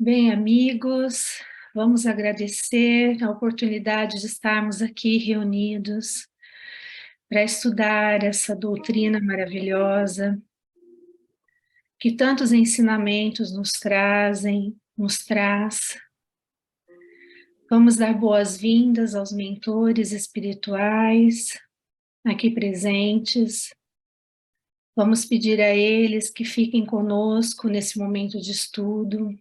Bem, amigos, vamos agradecer a oportunidade de estarmos aqui reunidos para estudar essa doutrina maravilhosa, que tantos ensinamentos nos traz. Vamos dar boas-vindas aos mentores espirituais aqui presentes. Vamos pedir a eles que fiquem conosco nesse momento de estudo.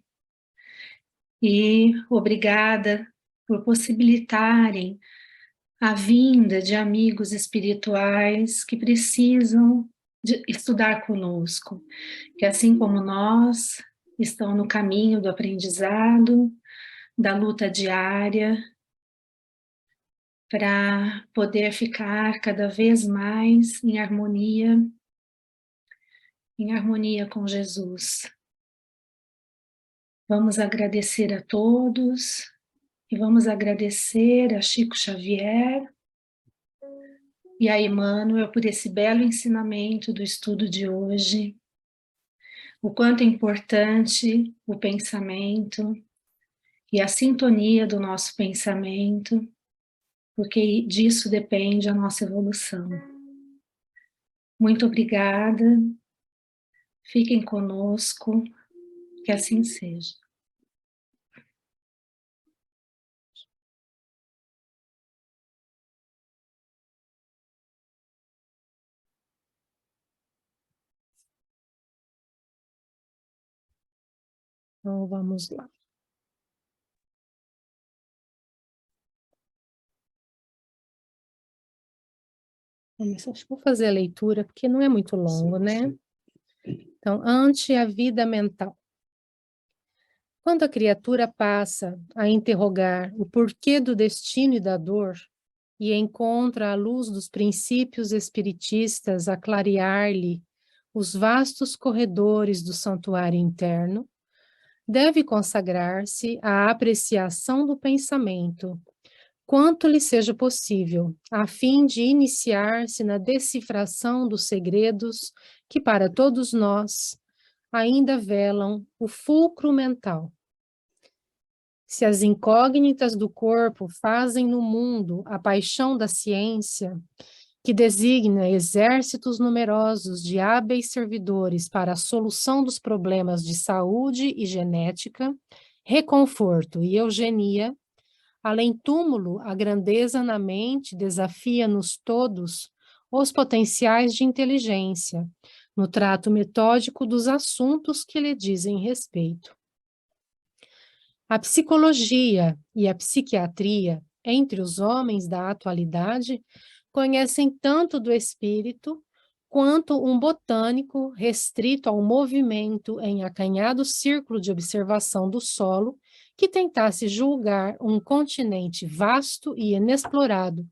E obrigada por possibilitarem a vinda de amigos espirituais que precisam de estudar conosco, que assim como nós, estão no caminho do aprendizado, da luta diária, para poder ficar cada vez mais em harmonia com Jesus. Vamos agradecer a todos e vamos agradecer a Chico Xavier e a Emmanuel por esse belo ensinamento do estudo de hoje, o quanto é importante o pensamento e a sintonia do nosso pensamento, porque disso depende a nossa evolução. Muito obrigada, fiquem conosco, que assim seja. Então, vamos lá. Acho que vou fazer a leitura, porque não é muito longo, né? Então, ante a vida mental. Quando a criatura passa a interrogar o porquê do destino e da dor, e encontra a luz dos princípios espiritistas a clarear-lhe os vastos corredores do santuário interno, deve consagrar-se à apreciação do pensamento, quanto lhe seja possível, a fim de iniciar-se na decifração dos segredos que para todos nós ainda velam o fulcro mental. Se as incógnitas do corpo fazem no mundo a paixão da ciência, que designa exércitos numerosos de hábeis servidores para a solução dos problemas de saúde e genética, reconforto e eugenia, além túmulo, a grandeza na mente desafia-nos todos os potenciais de inteligência, no trato metódico dos assuntos que lhe dizem respeito. A psicologia e a psiquiatria, entre os homens da atualidade, conhecem tanto do espírito quanto um botânico restrito ao movimento em acanhado círculo de observação do solo que tentasse julgar um continente vasto e inexplorado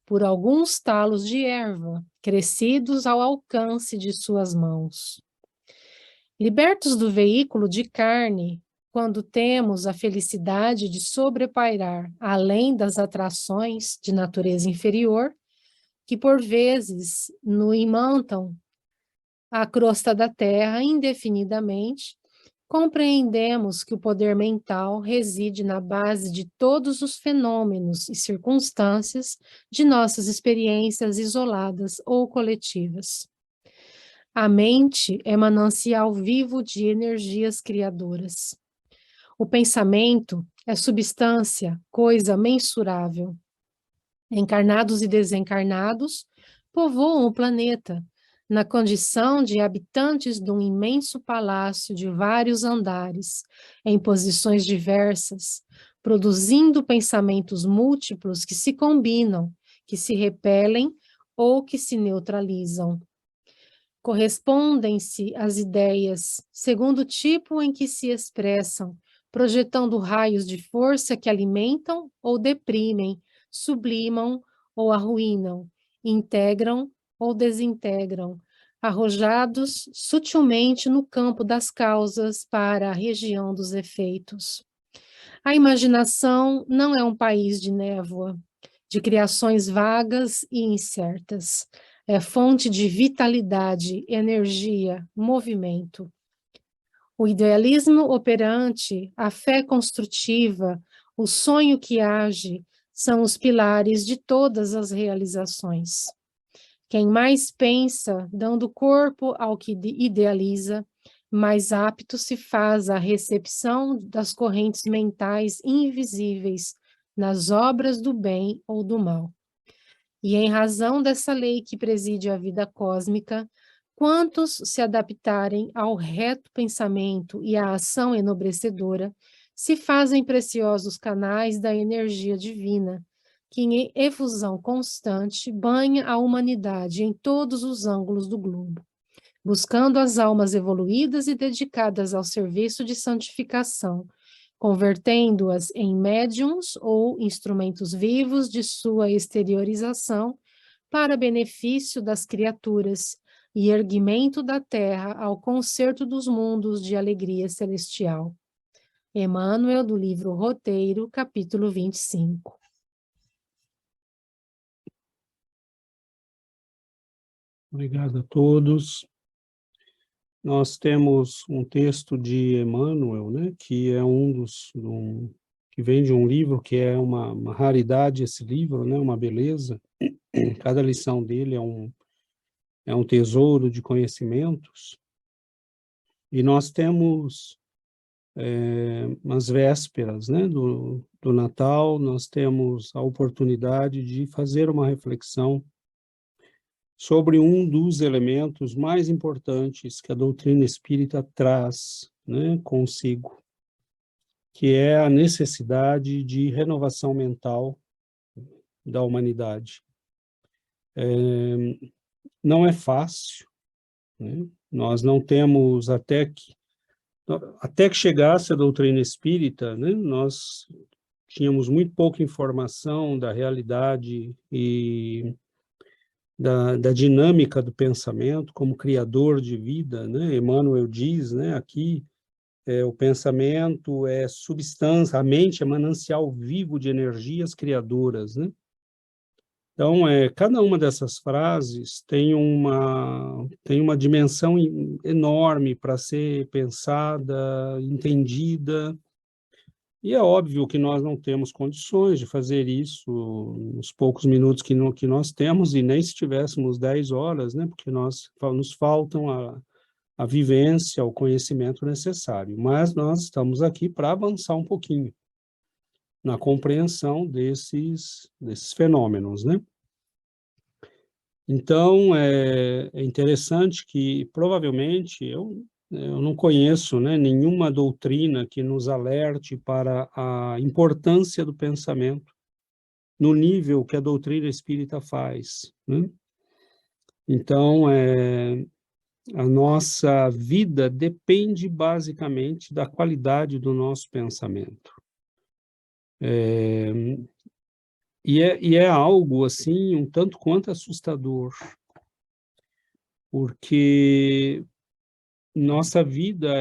por alguns talos de erva crescidos ao alcance de suas mãos. Libertos do veículo de carne, quando temos a felicidade de sobrepairar além das atrações de natureza inferior, que por vezes nos imantam a crosta da terra indefinidamente, compreendemos que o poder mental reside na base de todos os fenômenos e circunstâncias de nossas experiências isoladas ou coletivas. A mente é manancial vivo de energias criadoras. O pensamento é substância, coisa mensurável. Encarnados e desencarnados povoam o planeta, na condição de habitantes de um imenso palácio de vários andares, em posições diversas, produzindo pensamentos múltiplos que se combinam, que se repelem ou que se neutralizam. Correspondem-se as ideias segundo o tipo em que se expressam, projetando raios de força que alimentam ou deprimem, sublimam ou arruinam, integram ou desintegram, arrojados sutilmente no campo das causas para a região dos efeitos. A imaginação não é um país de névoa, de criações vagas e incertas. É fonte de vitalidade, energia, movimento. O idealismo operante, a fé construtiva, o sonho que age, são os pilares de todas as realizações. Quem mais pensa, dando corpo ao que idealiza, mais apto se faz à recepção das correntes mentais invisíveis nas obras do bem ou do mal. E em razão dessa lei que preside a vida cósmica, quantos se adaptarem ao reto pensamento e à ação enobrecedora, se fazem preciosos canais da energia divina, que em efusão constante banha a humanidade em todos os ângulos do globo, buscando as almas evoluídas e dedicadas ao serviço de santificação, convertendo-as em médiums ou instrumentos vivos de sua exteriorização para benefício das criaturas e erguimento da terra ao concerto dos mundos de alegria celestial. Emmanuel, do livro Roteiro, capítulo 25. Obrigado a todos. Nós temos um texto de Emmanuel, né, que é que vem de um livro que é uma raridade, esse livro, né, uma beleza. Cada lição dele é um tesouro de conhecimentos. E nós temos, nas vésperas, né, do Natal, nós temos a oportunidade de fazer uma reflexão sobre um dos elementos mais importantes que a doutrina espírita traz, né, consigo, que é a necessidade de renovação mental da humanidade. Não é fácil, né? Nós não temos, até que chegasse a doutrina espírita, né, nós tínhamos muito pouca informação da realidade e da dinâmica do pensamento como criador de vida, né? Emmanuel diz, né, aqui, o pensamento é substância, a mente é manancial vivo de energias criadoras, né? Então, cada uma dessas frases tem uma dimensão enorme para ser pensada, entendida. E é óbvio que nós não temos condições de fazer isso nos poucos minutos que nós temos, e nem se tivéssemos 10 horas, né? Porque nos faltam a vivência, o conhecimento necessário. Mas nós estamos aqui para avançar um pouquinho na compreensão desses fenômenos, né? Então, é interessante que, provavelmente, eu não conheço, né, nenhuma doutrina que nos alerte para a importância do pensamento no nível que a doutrina espírita faz, né? Então, a nossa vida depende basicamente da qualidade do nosso pensamento. E é algo, assim, um tanto quanto assustador, porque nossa vida,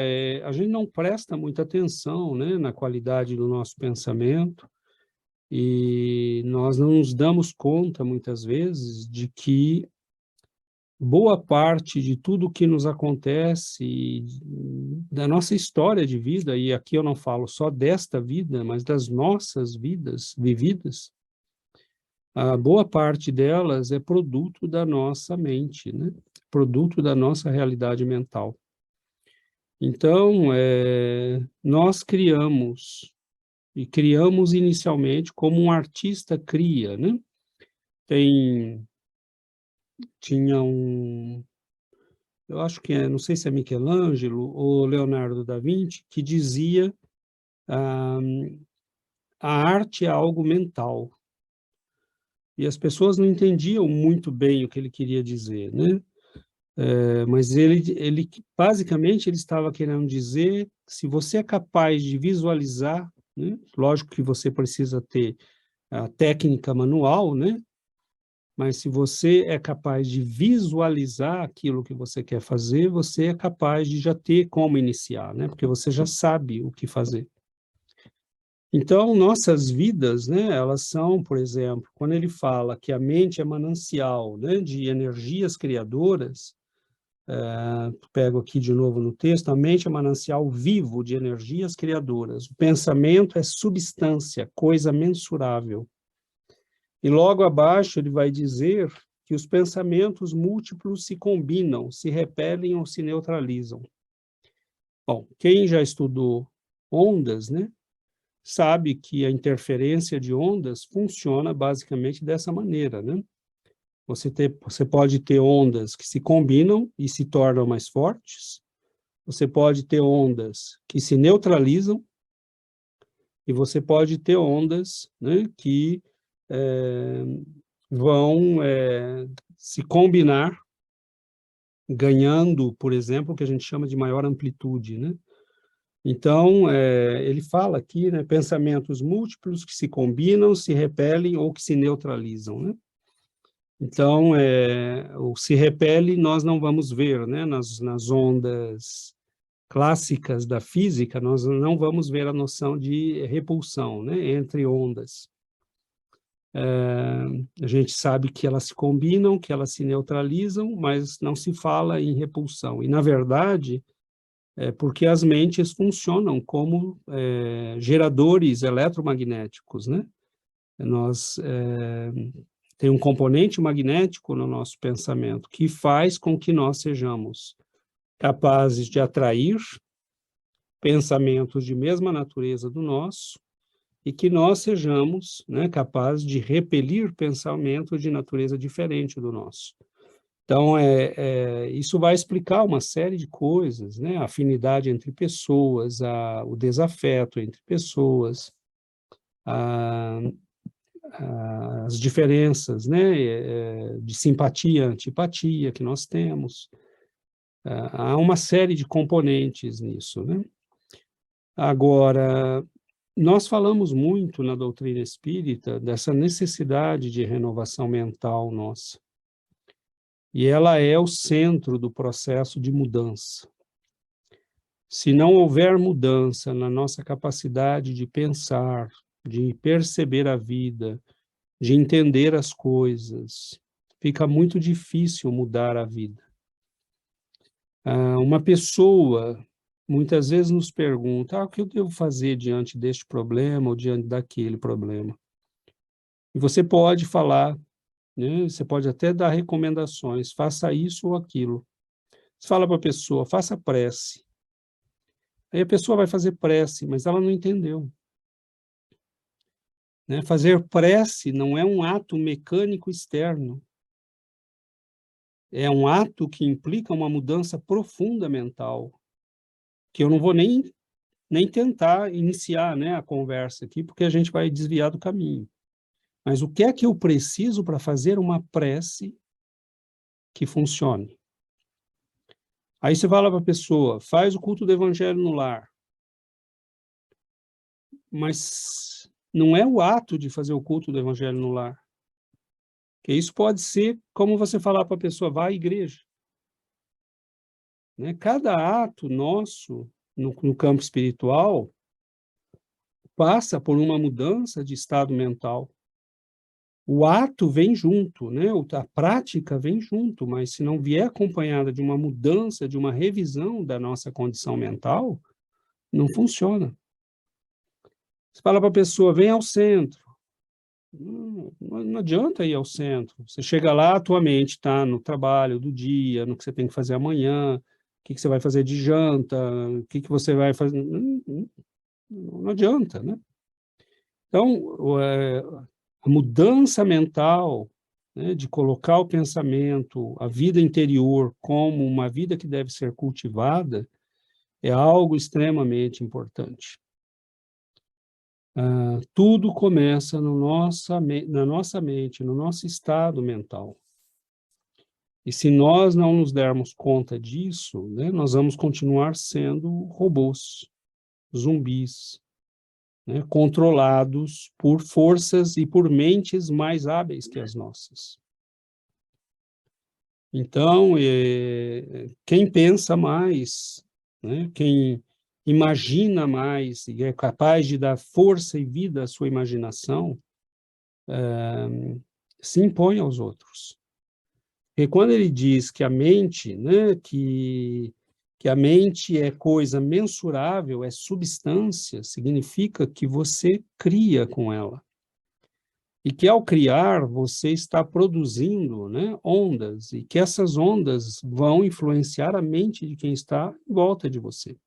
a gente não presta muita atenção, né, na qualidade do nosso pensamento, e nós não nos damos conta, muitas vezes, de que boa parte de tudo que nos acontece, da nossa história de vida, e aqui eu não falo só desta vida, mas das nossas vidas vividas, a boa parte delas é produto da nossa mente, né? Produto da nossa realidade mental. Então, nós criamos inicialmente como um artista cria, né? Tinha eu acho que não sei se é Michelangelo ou Leonardo da Vinci, que dizia a arte é algo mental. E as pessoas não entendiam muito bem o que ele queria dizer, né? Mas ele basicamente ele estava querendo dizer, se você é capaz de visualizar, né? Lógico que você precisa ter a técnica manual, né? Mas se você é capaz de visualizar aquilo que você quer fazer, você é capaz de já ter como iniciar, né? Porque você já sabe o que fazer. Então, nossas vidas, né, elas são, por exemplo, quando ele fala que a mente é manancial, né, de energias criadoras, Pego aqui de novo no texto, a mente é manancial vivo de energias criadoras. O pensamento é substância, coisa mensurável. E logo abaixo ele vai dizer que os pensamentos múltiplos se combinam, se repelem ou se neutralizam. Bom, quem já estudou ondas, né, sabe que a interferência de ondas funciona basicamente dessa maneira, né? Você pode ter ondas que se combinam e se tornam mais fortes, você pode ter ondas que se neutralizam, e você pode ter ondas, né, que vão se combinar, ganhando, por exemplo, o que a gente chama de maior amplitude, né? Então, ele fala aqui, né, pensamentos múltiplos que se combinam, se repelem ou que se neutralizam, né? Então, o se repele nós não vamos ver, né? Nas ondas clássicas da física, nós não vamos ver a noção de repulsão, né, entre ondas. A gente sabe que elas se combinam, que elas se neutralizam, mas não se fala em repulsão. E, na verdade, porque as mentes funcionam como geradores eletromagnéticos, né? Tem um componente magnético no nosso pensamento que faz com que nós sejamos capazes de atrair pensamentos de mesma natureza do nosso e que nós sejamos, né, capazes de repelir pensamentos de natureza diferente do nosso. Então, isso vai explicar uma série de coisas, né? A afinidade entre pessoas, o desafeto entre pessoas, as diferenças, né, de simpatia, antipatia que nós temos. Há uma série de componentes nisso, né? Agora, nós falamos muito na doutrina espírita dessa necessidade de renovação mental nossa. E ela é o centro do processo de mudança. Se não houver mudança na nossa capacidade de pensar, de perceber a vida, de entender as coisas, fica muito difícil mudar a vida. Uma pessoa muitas vezes nos pergunta, o que eu devo fazer diante deste problema ou diante daquele problema? E você pode falar, né? Você pode até dar recomendações, faça isso ou aquilo. Você fala para a pessoa, faça prece. Aí a pessoa vai fazer prece, mas ela não entendeu. Né? Fazer prece não é um ato mecânico externo. É um ato que implica uma mudança profunda mental, que eu não vou nem tentar iniciar, né, a conversa aqui, porque a gente vai desviar do caminho. Mas o que é que eu preciso para fazer uma prece que funcione? Aí você fala para a pessoa, faz o culto do evangelho no lar. Mas não é o ato de fazer o culto do evangelho no lar. Porque isso pode ser como você falar para a pessoa, vá à igreja. Né? Cada ato nosso no campo espiritual passa por uma mudança de estado mental. O ato vem junto, né? A prática vem junto, mas se não vier acompanhada de uma mudança, de uma revisão da nossa condição mental, não funciona. Você fala para a pessoa, vem ao centro. Não adianta ir ao centro. Você chega lá, a tua mente está no trabalho do dia, no que você tem que fazer amanhã, o que você vai fazer de janta, o que você vai fazer. Não adianta, né? Então, a mudança mental, né, de colocar o pensamento, a vida interior, como uma vida que deve ser cultivada, é algo extremamente importante. Tudo começa na nossa mente, no nosso estado mental. E se nós não nos dermos conta disso, né, nós vamos continuar sendo robôs, zumbis, né, controlados por forças e por mentes mais hábeis que as nossas. Então, quem pensa mais, né, quem imagina mais e é capaz de dar força e vida à sua imaginação, se impõe aos outros. Porque quando ele diz que a mente, né, que a mente é coisa mensurável, é substância, significa que você cria com ela. E que ao criar, você está produzindo, né, ondas, e que essas ondas vão influenciar a mente de quem está em volta de você.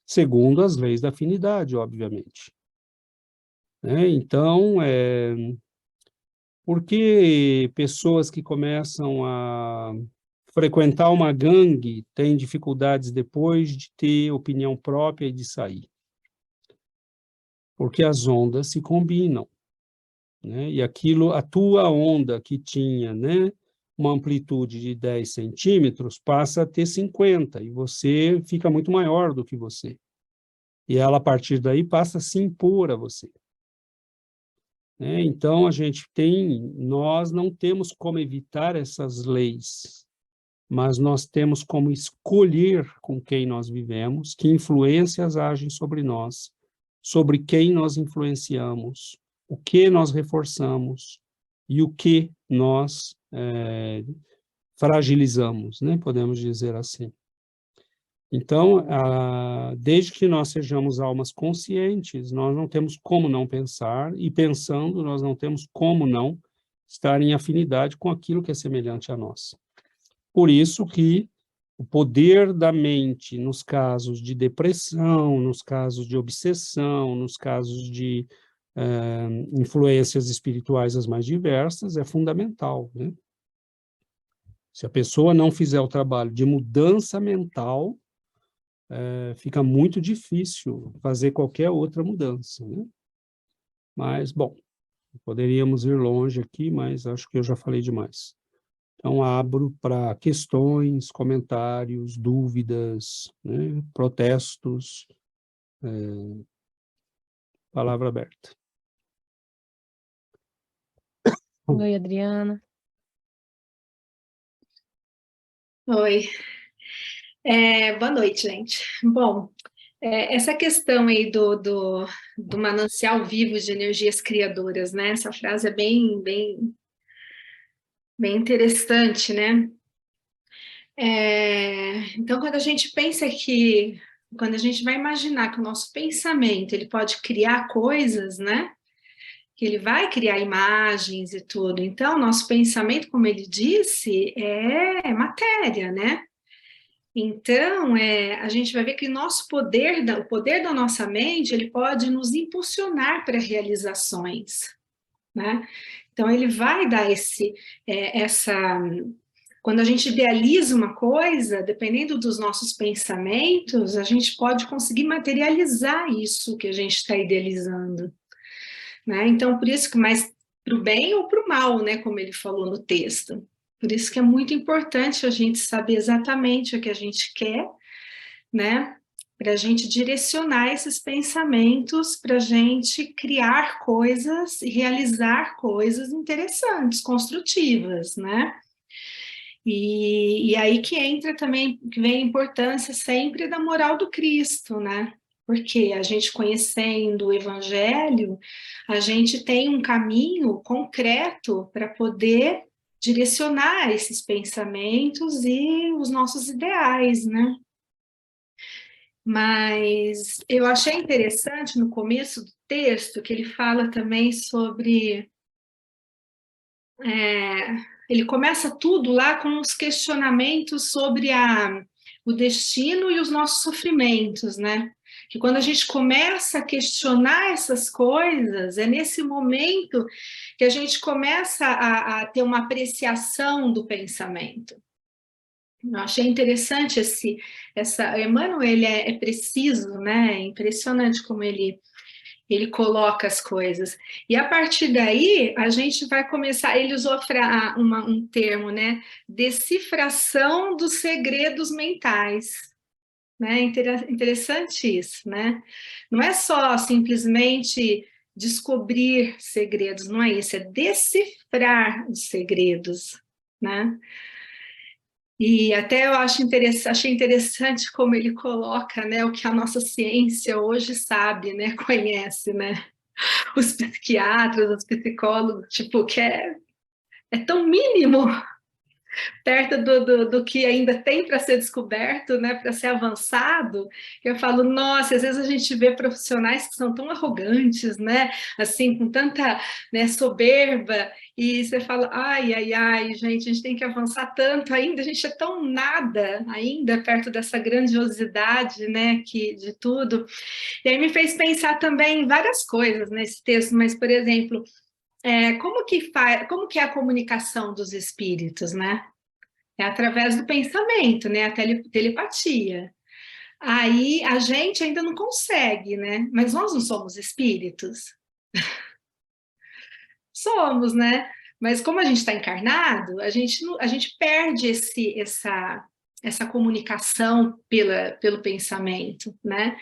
Segundo as leis da afinidade, obviamente. Né? Então, por que pessoas que começam a frequentar uma gangue têm dificuldades depois de ter opinião própria e de sair? Porque as ondas se combinam, né? E aquilo, a tua onda que tinha, né, uma amplitude de 10 centímetros, passa a ter 50, e você fica muito maior do que você. E ela, a partir daí, passa a se impor a você. Né? Então, nós não temos como evitar essas leis, mas nós temos como escolher com quem nós vivemos, que influências agem sobre nós, sobre quem nós influenciamos, o que nós reforçamos e o que nós fragilizamos, né? Podemos dizer assim. Então, desde que nós sejamos almas conscientes, nós não temos como não pensar, e pensando, nós não temos como não estar em afinidade com aquilo que é semelhante a nós. Por isso que o poder da mente, nos casos de depressão, nos casos de obsessão, nos casos de influências espirituais as mais diversas, é fundamental, né? Se a pessoa não fizer o trabalho de mudança mental, fica muito difícil fazer qualquer outra mudança, né? Mas, bom, poderíamos ir longe aqui, mas acho que eu já falei demais. Então, abro para questões, comentários, dúvidas, né, protestos, palavra aberta. Oi, Adriana. Oi. Boa noite, gente. Bom, essa questão aí do manancial vivo de energias criadoras, né? Essa frase é bem interessante, né? Então, quando a gente vai imaginar que o nosso pensamento ele pode criar coisas, né? Que ele vai criar imagens e tudo. Então, nosso pensamento, como ele disse, é matéria, né? Então, a gente vai ver que o poder da nossa mente, ele pode nos impulsionar para realizações, né? Então, ele vai dar quando a gente idealiza uma coisa, dependendo dos nossos pensamentos, a gente pode conseguir materializar isso que a gente está idealizando, né? Então, por isso que mais para o bem ou para o mal, né? Como ele falou no texto. Por isso que é muito importante a gente saber exatamente o que a gente quer, né? Para a gente direcionar esses pensamentos, para a gente criar coisas e realizar coisas interessantes, construtivas, né? E aí que entra também, que vem a importância sempre da moral do Cristo, né? Porque a gente conhecendo o Evangelho, a gente tem um caminho concreto para poder direcionar esses pensamentos e os nossos ideais, né? Mas eu achei interessante no começo do texto que ele fala também sobre. Ele começa tudo lá com os questionamentos sobre o destino e os nossos sofrimentos, né? Que quando a gente começa a questionar essas coisas, é nesse momento que a gente começa a ter uma apreciação do pensamento. Eu achei interessante Emmanuel, ele é preciso, né? É impressionante como ele coloca as coisas. E a partir daí, a gente vai começar, ele usou um termo, né? Decifração dos segredos mentais. Né? Interessante isso, né? Não é só simplesmente descobrir segredos, não é isso, é decifrar os segredos, né? E até eu achei interessante como ele coloca, né, o que a nossa ciência hoje sabe, né, conhece, né? Os psiquiatras, os psicólogos, tipo, que é tão mínimo, perto do que ainda tem para ser descoberto, né, para ser avançado, eu falo, nossa, às vezes a gente vê profissionais que são tão arrogantes, né, assim, com tanta, né, soberba, e você fala, ai, ai, ai, gente, a gente tem que avançar tanto ainda, a gente é tão nada ainda perto dessa grandiosidade, né, de tudo. E aí me fez pensar também em várias coisas nesse texto, mas, por exemplo, como que é a comunicação dos espíritos, né? É através do pensamento, né? A telepatia. Aí a gente ainda não consegue, né? Mas nós não somos espíritos? Somos, né? Mas como a gente está encarnado, a gente perde essa comunicação pelo pensamento, né?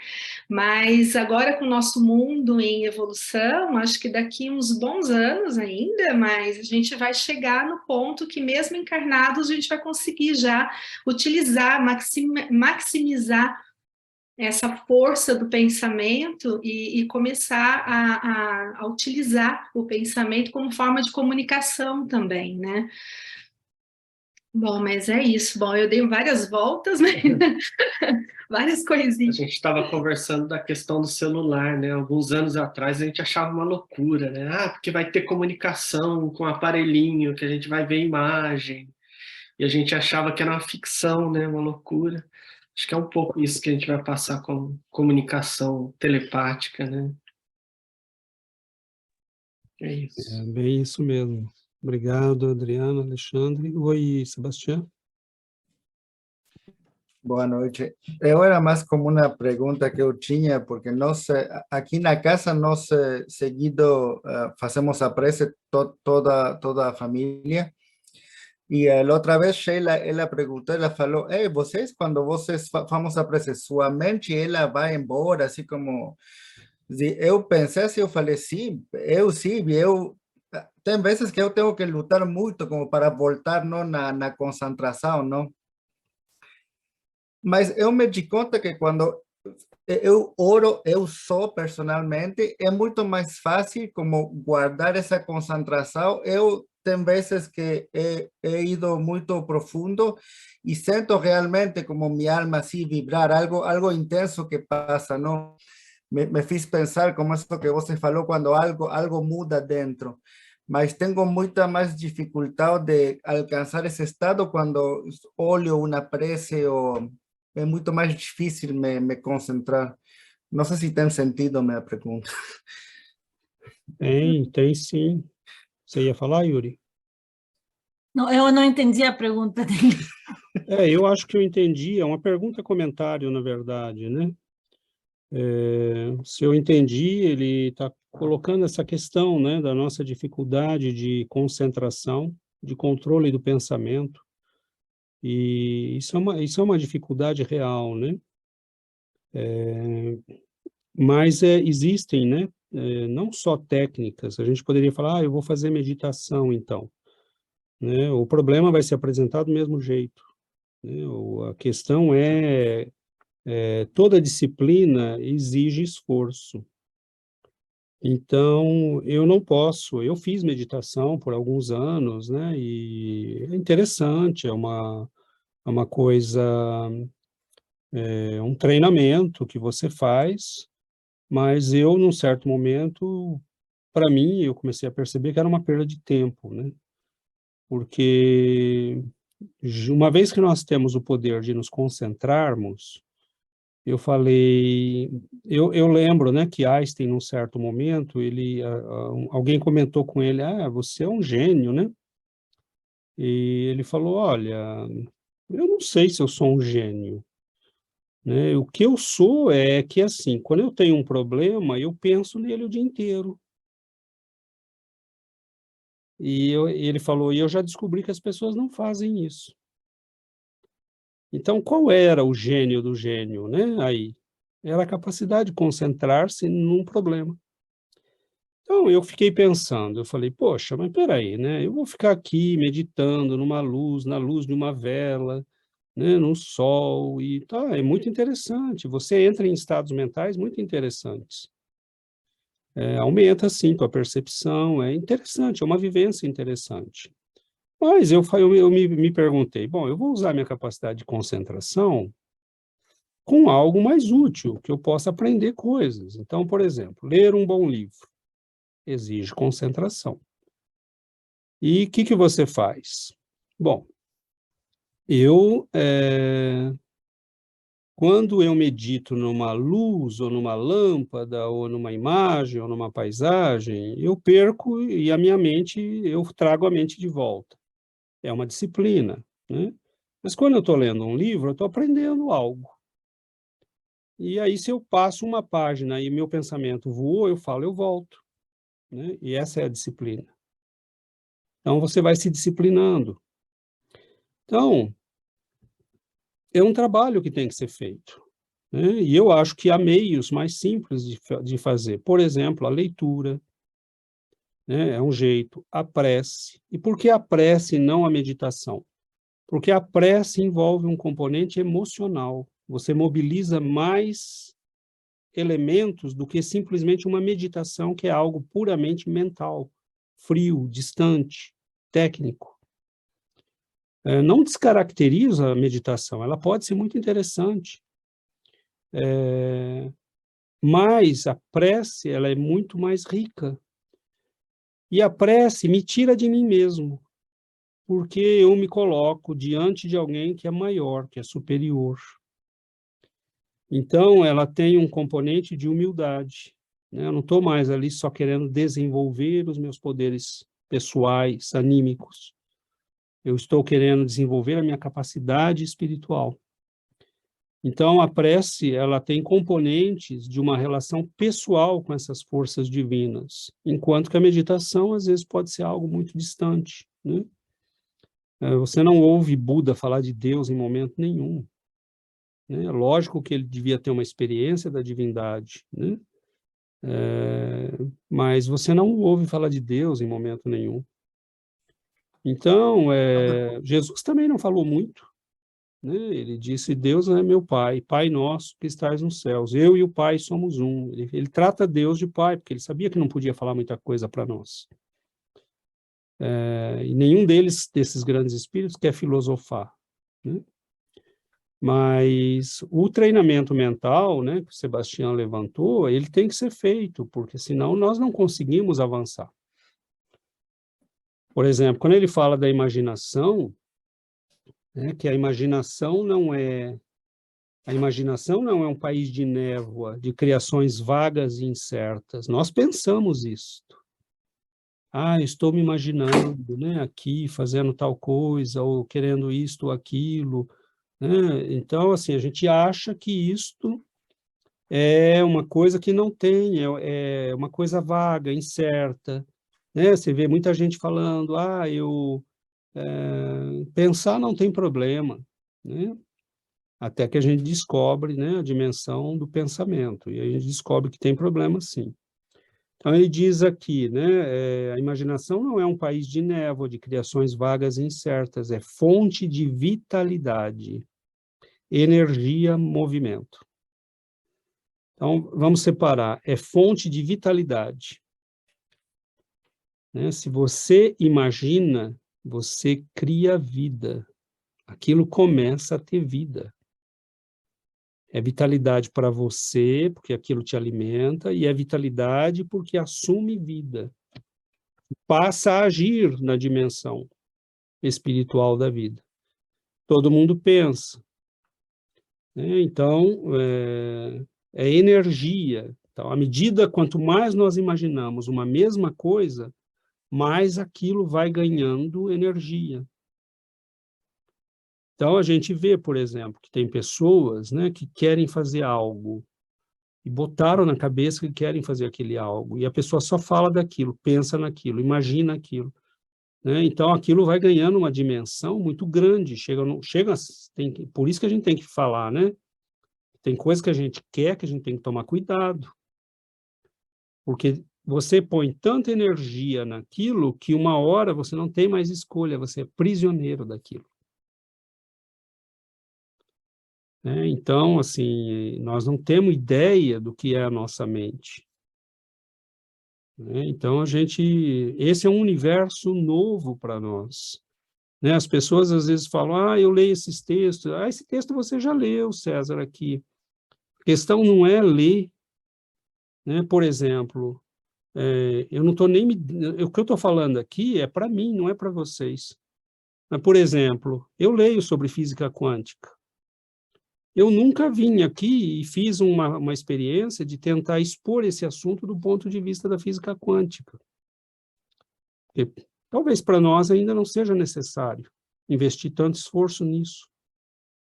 Mas agora com o nosso mundo em evolução, acho que daqui uns bons anos ainda, mas a gente vai chegar no ponto que mesmo encarnados a gente vai conseguir já utilizar, maximizar essa força do pensamento e começar a utilizar o pensamento como forma de comunicação também, né? Bom, mas é isso. Bom, eu dei várias voltas, mas várias A coisinhas. gente estava conversando da questão do celular, né? Alguns anos atrás a gente achava uma loucura, né? Ah, porque vai ter comunicação com aparelhinho, que a gente vai ver imagem. E a gente achava que era uma ficção, né? Uma loucura. Acho que é um pouco isso que a gente vai passar com comunicação telepática, né? É isso. É bem isso mesmo. Obrigado, Adriano, Alexandre. Oi, Sebastião. Boa noite. Eu era mais como uma pergunta que eu tinha, porque nós, aqui na casa, nós seguido fazemos a prece toda a família. E a outra vez, Sheila, ela perguntou, ela falou, ei, vocês, quando vocês vamos a prece, sua mente, ela vai embora, assim como... Eu pensei assim, eu falei, sim, tem vezes que eu tenho que lutar muito como para voltar não, na concentração, não? Mas eu me di conta que quando eu oro, eu só personalmente, é muito mais fácil como guardar essa concentração. Eu tem vezes que he ido muito profundo e sinto realmente como minha alma assim vibrar, algo intenso que passa, não? Me fiz pensar como isso que você falou, quando algo muda dentro. Mas tenho muita mais dificuldade de alcançar esse estado quando olho uma prece ou é muito mais difícil me concentrar. Não sei se tem sentido a minha pergunta. Tem sim. Você ia falar, Yuri? Não, eu não entendi a pergunta dele. Eu acho que eu entendi. É uma pergunta-comentário, na verdade, né? Se eu entendi, ele está colocando essa questão, né, da nossa dificuldade de concentração, de controle do pensamento, e isso é uma dificuldade real, né? Mas existem, né, não só técnicas, a gente poderia falar, eu vou fazer meditação, então, né? O problema vai se apresentar do mesmo jeito, né? A questão toda disciplina exige esforço. Então, eu não posso, eu fiz meditação por alguns anos, né, e é interessante, é uma coisa, um treinamento que você faz, mas eu, num certo momento, para mim, eu comecei a perceber que era uma perda de tempo, né, porque uma vez que nós temos o poder de nos concentrarmos, eu falei, eu lembro, né, que Einstein, num certo momento, alguém comentou com ele, você é um gênio, né? E ele falou, olha, eu não sei se eu sou um gênio, né? O que eu sou é que, assim, quando eu tenho um problema, eu penso nele o dia inteiro. E ele falou, e eu já descobri que as pessoas não fazem isso. Então, qual era o gênio do gênio, né? Aí, era a capacidade de concentrar-se num problema. Então, eu fiquei pensando, eu falei, poxa, mas peraí, né? Eu vou ficar aqui meditando numa luz, na luz de uma vela, né? No sol, e tá, é muito interessante. Você entra em estados mentais muito interessantes. Aumenta, sim, tua percepção, é interessante, é uma vivência interessante. Mas eu me perguntei, bom, eu vou usar minha capacidade de concentração com algo mais útil, que eu possa aprender coisas. Então, por exemplo, ler um bom livro exige concentração. E o que você faz? Bom, quando eu medito numa luz, ou numa lâmpada, ou numa imagem, ou numa paisagem, eu perco e a minha mente, eu trago a mente de volta. É uma disciplina, né? Mas quando eu estou lendo um livro, eu estou aprendendo algo. E aí, se eu passo uma página e meu pensamento voou, eu falo, eu volto, né? E essa é a disciplina. Então, você vai se disciplinando. Então, é um trabalho que tem que ser feito, né? E eu acho que há meios mais simples de fazer. Por exemplo, a leitura, né? É um jeito, a prece. E por que a prece e não a meditação? Porque a prece envolve um componente emocional. Você mobiliza mais elementos do que simplesmente uma meditação, que é algo puramente mental, frio, distante, técnico. Não descaracteriza a meditação, ela pode ser muito interessante, mas a prece ela é muito mais rica. E a prece me tira de mim mesmo, porque eu me coloco diante de alguém que é maior, que é superior. Então, ela tem um componente de humildade, né? Eu não estou mais ali só querendo desenvolver os meus poderes pessoais, anímicos. Eu estou querendo desenvolver a minha capacidade espiritual. Então, a prece, ela tem componentes de uma relação pessoal com essas forças divinas, enquanto que a meditação, às vezes, pode ser algo muito distante, né? Você não ouve Buda falar de Deus em momento nenhum, né? Lógico que ele devia ter uma experiência da divindade, né? Mas você não ouve falar de Deus em momento nenhum. Então, Jesus também não falou muito, né? Ele disse, Deus é meu Pai, Pai nosso que estás nos céus, eu e o Pai somos um. Ele trata Deus de Pai, porque ele sabia que não podia falar muita coisa para nós. E nenhum desses grandes espíritos quer filosofar, né? Mas o treinamento mental, né, que o Sebastião levantou, ele tem que ser feito, porque senão nós não conseguimos avançar. Por exemplo, quando ele fala da imaginação, né, que a imaginação não é um país de névoa, de criações vagas e incertas. Nós pensamos isso. Estou me imaginando, né, aqui fazendo tal coisa, ou querendo isto ou aquilo, né? Então, assim, a gente acha que isto é uma coisa que não tem, é uma coisa vaga, incerta, né? Você vê muita gente falando, pensar não tem problema, né? Até que a gente descobre, né, a dimensão do pensamento, e aí a gente descobre que tem problema, sim. Então, ele diz aqui, né, a imaginação não é um país de névoa, de criações vagas e incertas, é fonte de vitalidade, energia, movimento. Então, vamos separar, é fonte de vitalidade, né? Se você imagina, você cria vida, aquilo começa a ter vida. É vitalidade para você, porque aquilo te alimenta, e é vitalidade porque assume vida. Passa a agir na dimensão espiritual da vida. Todo mundo pensa, né? Então, é energia. Então, à medida quanto mais nós imaginamos uma mesma coisa, mais aquilo vai ganhando energia. Então, a gente vê, por exemplo, que tem pessoas, né, que querem fazer algo, e botaram na cabeça que querem fazer aquele algo, e a pessoa só fala daquilo, pensa naquilo, imagina aquilo, né? Então, aquilo vai ganhando uma dimensão muito grande, por isso que a gente tem que falar, né? Tem coisa que a gente quer, que a gente tem que tomar cuidado, porque você põe tanta energia naquilo que uma hora você não tem mais escolha, você é prisioneiro daquilo. Né? Então, assim, nós não temos ideia do que é a nossa mente. Né? Então, esse é um universo novo para nós. Né? As pessoas às vezes falam, eu leio esses textos. Esse texto você já leu, César, aqui. A questão não é ler, né? Por exemplo, eu não estou nem... O que eu estou falando aqui é para mim, não é para vocês. Mas, por exemplo, eu leio sobre física quântica. Eu nunca vim aqui e fiz uma experiência de tentar expor esse assunto do ponto de vista da física quântica. Porque, talvez para nós ainda não seja necessário investir tanto esforço nisso.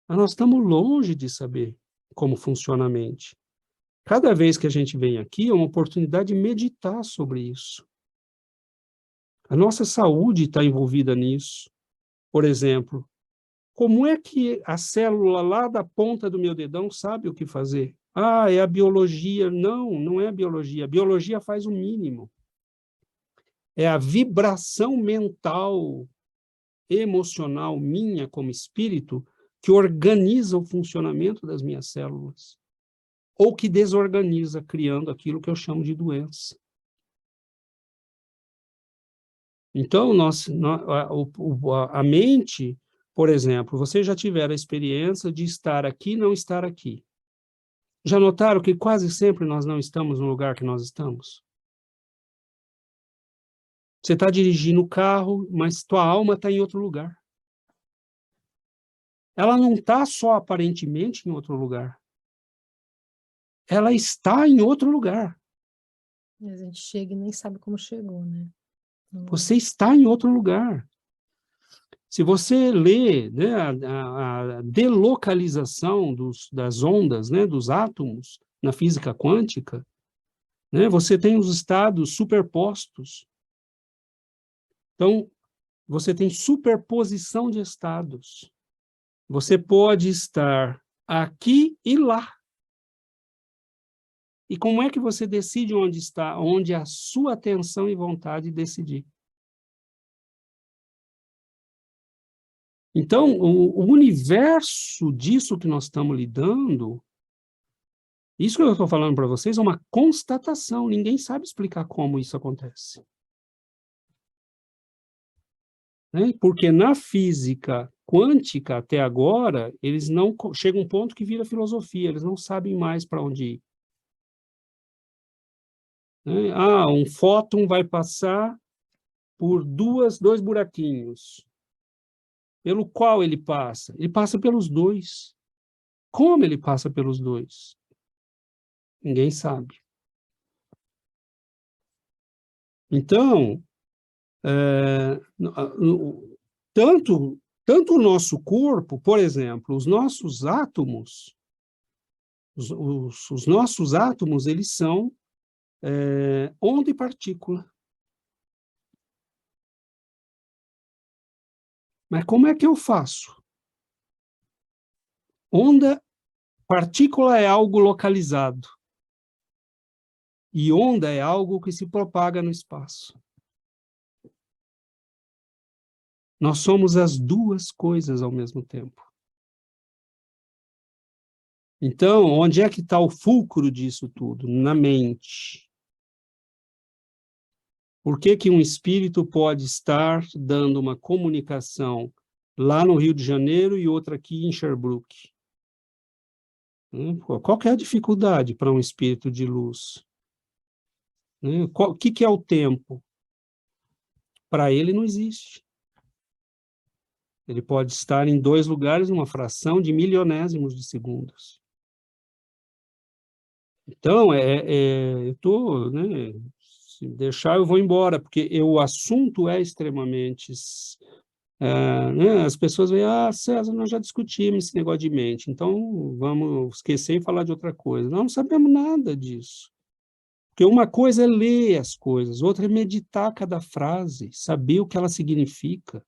Mas nós estamos longe de saber como funciona a mente. Cada vez que a gente vem aqui, é uma oportunidade de meditar sobre isso. A nossa saúde está envolvida nisso. Por exemplo, como é que a célula lá da ponta do meu dedão sabe o que fazer? É a biologia. Não, não é a biologia. A biologia faz o mínimo. É a vibração mental, emocional minha como espírito que organiza o funcionamento das minhas células. Ou que desorganiza, criando aquilo que eu chamo de doença. Então, a mente, por exemplo, vocês já tiveram a experiência de estar aqui e não estar aqui. Já notaram que quase sempre nós não estamos no lugar que nós estamos? Você está dirigindo o carro, mas tua alma está em outro lugar. Ela não está só aparentemente em outro lugar. Ela está em outro lugar. E a gente chega e nem sabe como chegou, né? Você está em outro lugar. Se você lê, né, a delocalização das ondas, né, dos átomos na física quântica, né, você tem os estados superpostos. Então, você tem superposição de estados. Você pode estar aqui e lá. E como é que você decide onde está, onde a sua atenção e vontade decidir? Então, o universo disso que nós estamos lidando, isso que eu estou falando para vocês é uma constatação, ninguém sabe explicar como isso acontece. Né? Porque na física quântica, até agora, eles não chega um ponto que vira filosofia, eles não sabem mais para onde ir. Né? Um fóton vai passar por dois buraquinhos. Pelo qual ele passa? Ele passa pelos dois. Como ele passa pelos dois? Ninguém sabe. Então, tanto o nosso corpo, por exemplo, os nossos átomos, os nossos átomos, eles são onda e partícula. Mas como é que eu faço? Partícula é algo localizado. E onda é algo que se propaga no espaço. Nós somos as duas coisas ao mesmo tempo. Então, onde é que está o fulcro disso tudo? Na mente. Por que que um espírito pode estar dando uma comunicação lá no Rio de Janeiro e outra aqui em Sherbrooke? Qual que é a dificuldade para um espírito de luz? O que é o tempo? Para ele não existe. Ele pode estar em dois lugares numa fração de milionésimos de segundos. Então, eu estou, né, se deixar eu vou embora, porque o assunto é extremamente... né, as pessoas veem, César, nós já discutimos esse negócio de mente, então vamos esquecer e falar de outra coisa. Nós não sabemos nada disso. Porque uma coisa é ler as coisas, outra é meditar cada frase, saber o que ela significa.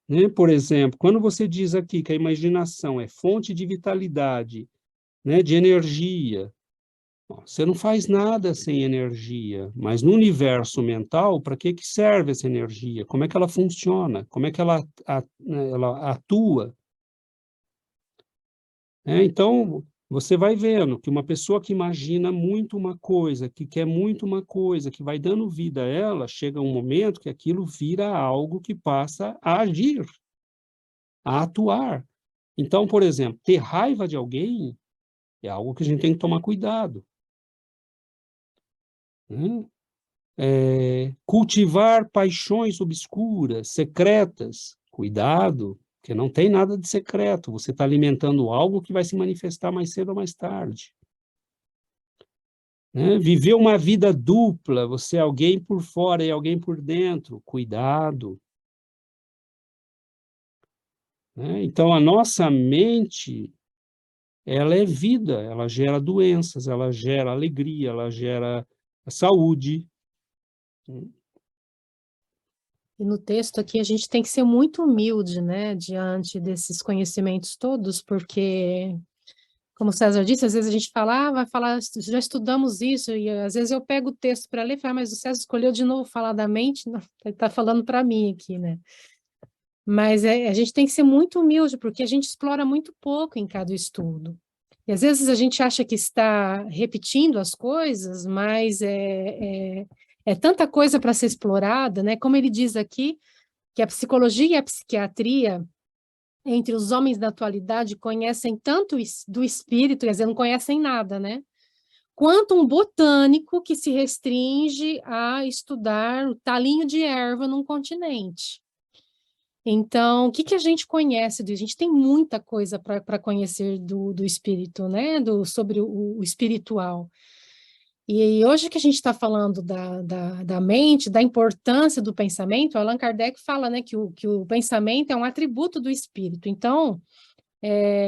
Né? Por exemplo, quando você diz aqui que a imaginação é fonte de vitalidade, né, de energia, você não faz nada sem energia, mas no universo mental, para que serve essa energia? Como é que ela funciona? Como é que ela atua? Então, você vai vendo que uma pessoa que imagina muito uma coisa, que quer muito uma coisa, que vai dando vida a ela, chega um momento que aquilo vira algo que passa a agir, a atuar. Então, por exemplo, ter raiva de alguém é algo que a gente tem que tomar cuidado, né? Cultivar paixões obscuras, secretas, cuidado, porque não tem nada de secreto, você está alimentando algo que vai se manifestar mais cedo ou mais tarde. Né? Viver uma vida dupla, você é alguém por fora e alguém por dentro, cuidado. Né? Então, a nossa mente, ela é vida, ela gera doenças, ela gera alegria, ela gera saúde. E no texto aqui a gente tem que ser muito humilde, né, diante desses conhecimentos todos, porque, como o César disse, às vezes a gente fala, vai falar, já estudamos isso, e às vezes eu pego o texto para ler e falo, mas o César escolheu de novo falar da mente, não, ele está falando para mim aqui, né? Mas a gente tem que ser muito humilde, porque a gente explora muito pouco em cada estudo. E às vezes a gente acha que está repetindo as coisas, mas é tanta coisa para ser explorada, né? Como ele diz aqui, que a psicologia e a psiquiatria, entre os homens da atualidade, conhecem tanto do espírito, quer dizer, não conhecem nada, né? Quanto um botânico que se restringe a estudar o talinho de erva num continente. Então, o que a gente conhece? A gente tem muita coisa para conhecer do espírito, né? Sobre o espiritual. E hoje que a gente está falando da mente, da importância do pensamento, Allan Kardec fala, né, que o pensamento é um atributo do espírito. Então,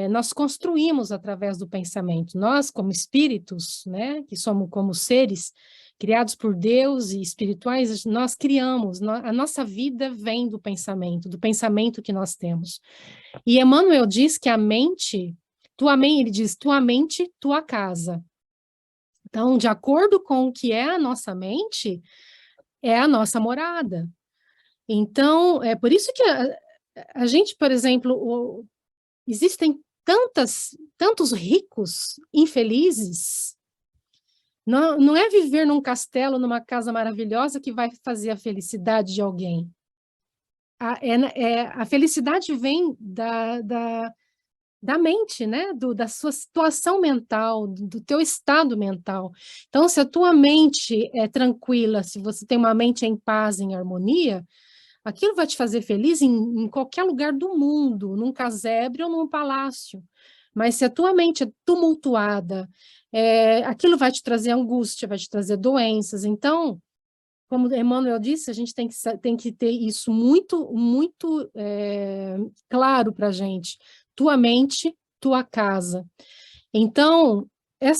nós construímos através do pensamento. Nós, como espíritos, né, que somos como seres criados por Deus e espirituais, nós criamos, a nossa vida vem do pensamento que nós temos. E Emmanuel diz que a mente, ele diz, tua mente, tua casa. Então, de acordo com o que é a nossa mente, é a nossa morada. Então, é por isso que a gente, por exemplo, existem tantos ricos infelizes. Não é viver num castelo, numa casa maravilhosa que vai fazer a felicidade de alguém. A felicidade vem da mente, né? Da sua situação mental, do teu estado mental. Então, se a tua mente é tranquila, se você tem uma mente em paz, em harmonia, aquilo vai te fazer feliz em qualquer lugar do mundo, num casebre ou num palácio. Mas se a tua mente é tumultuada, aquilo vai te trazer angústia, vai te trazer doenças. Então, como Emmanuel disse, a gente tem que ter isso muito, muito claro para a gente. Tua mente, tua casa. Então,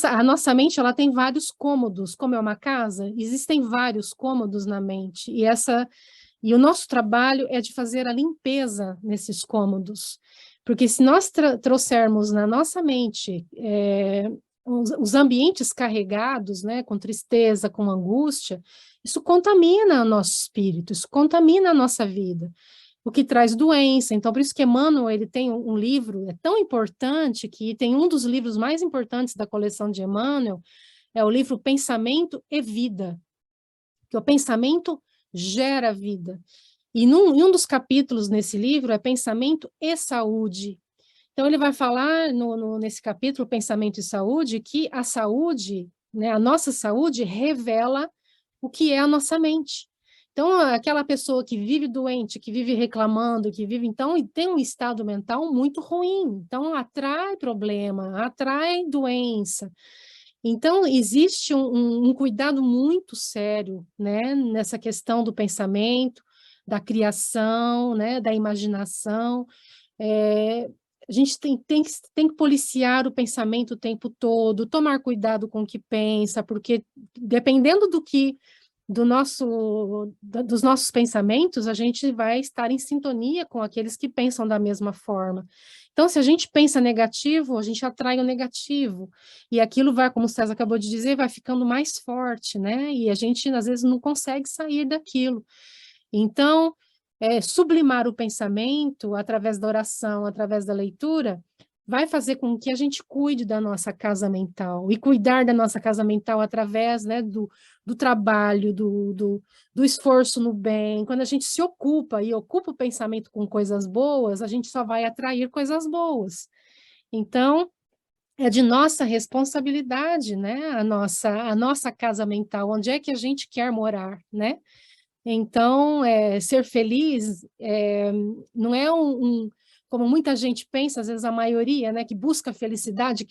a nossa mente ela tem vários cômodos. Como é uma casa, existem vários cômodos na mente. E o nosso trabalho é de fazer a limpeza nesses cômodos. Porque se nós trouxermos na nossa mente os ambientes carregados, né, com tristeza, com angústia, isso contamina o nosso espírito, isso contamina a nossa vida, o que traz doença. Então, por isso que Emmanuel, ele tem um livro, é tão importante, que tem um dos livros mais importantes da coleção de Emmanuel, é o livro Pensamento e Vida, que o pensamento gera vida. E em um dos capítulos nesse livro é Pensamento e Saúde. Então, ele vai falar nesse capítulo, Pensamento e Saúde, que a saúde, né, a nossa saúde revela o que é a nossa mente. Então, aquela pessoa que vive doente, que vive reclamando, que vive, então, e tem um estado mental muito ruim. Então, atrai problema, atrai doença. Então, existe um cuidado muito sério, né, nessa questão do pensamento, da criação, né, da imaginação. A gente tem que policiar o pensamento o tempo todo, tomar cuidado com o que pensa, porque dependendo dos nossos pensamentos, a gente vai estar em sintonia com aqueles que pensam da mesma forma. Então, se a gente pensa negativo, a gente atrai o negativo, e aquilo vai, como o César acabou de dizer, vai ficando mais forte, né? E a gente, às vezes, não consegue sair daquilo. Então, sublimar o pensamento através da oração, através da leitura, vai fazer com que a gente cuide da nossa casa mental, e cuidar da nossa casa mental através, né, do trabalho, do esforço no bem. Quando a gente se ocupa e ocupa o pensamento com coisas boas, a gente só vai atrair coisas boas. Então, é de nossa responsabilidade, né, a nossa casa mental, onde é que a gente quer morar, né? Então, ser feliz não é como muita gente pensa, às vezes a maioria, né, que busca felicidade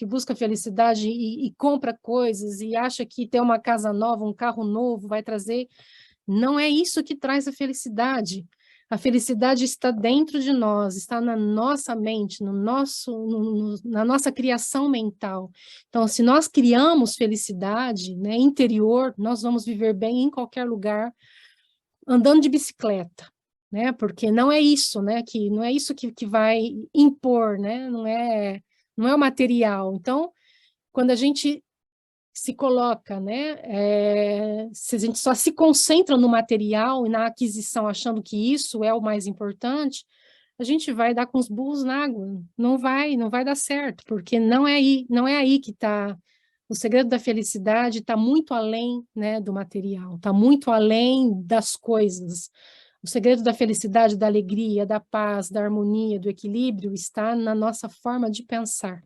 e compra coisas e acha que ter uma casa nova, um carro novo vai trazer. Não é isso que traz a felicidade. A felicidade está dentro de nós, está na nossa mente, na nossa criação mental. Então, se nós criamos felicidade, né, interior, nós vamos viver bem em qualquer lugar, andando de bicicleta, né? Porque não é isso, né? Não é isso que vai impor, né? Não é o material. Então, quando a gente se coloca, né? Se a gente só se concentra no material e na aquisição, achando que isso é o mais importante, a gente vai dar com os burros na água. Não vai dar certo, porque não é aí que está. O segredo da felicidade está muito além, né, do material, está muito além das coisas. O segredo da felicidade, da alegria, da paz, da harmonia, do equilíbrio está na nossa forma de pensar.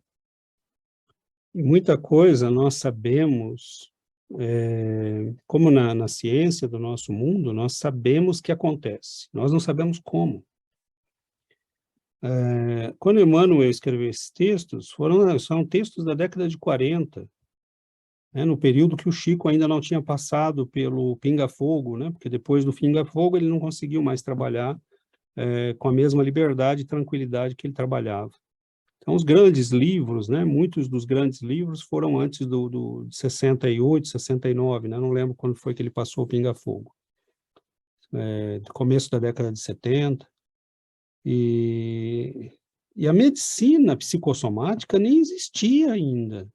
E muita coisa nós sabemos, como na ciência do nosso mundo, nós sabemos que acontece, nós não sabemos como. Quando Emmanuel escreveu esses textos, são textos da década de 40, né, no período que o Chico ainda não tinha passado pelo pinga-fogo, né, porque depois do pinga-fogo ele não conseguiu mais trabalhar com a mesma liberdade e tranquilidade que ele trabalhava. Então, os grandes livros, né, muitos dos grandes livros foram antes de 68, 69, né, não lembro quando foi que ele passou o pinga-fogo, do começo da década de 70, e a medicina psicossomática nem existia ainda.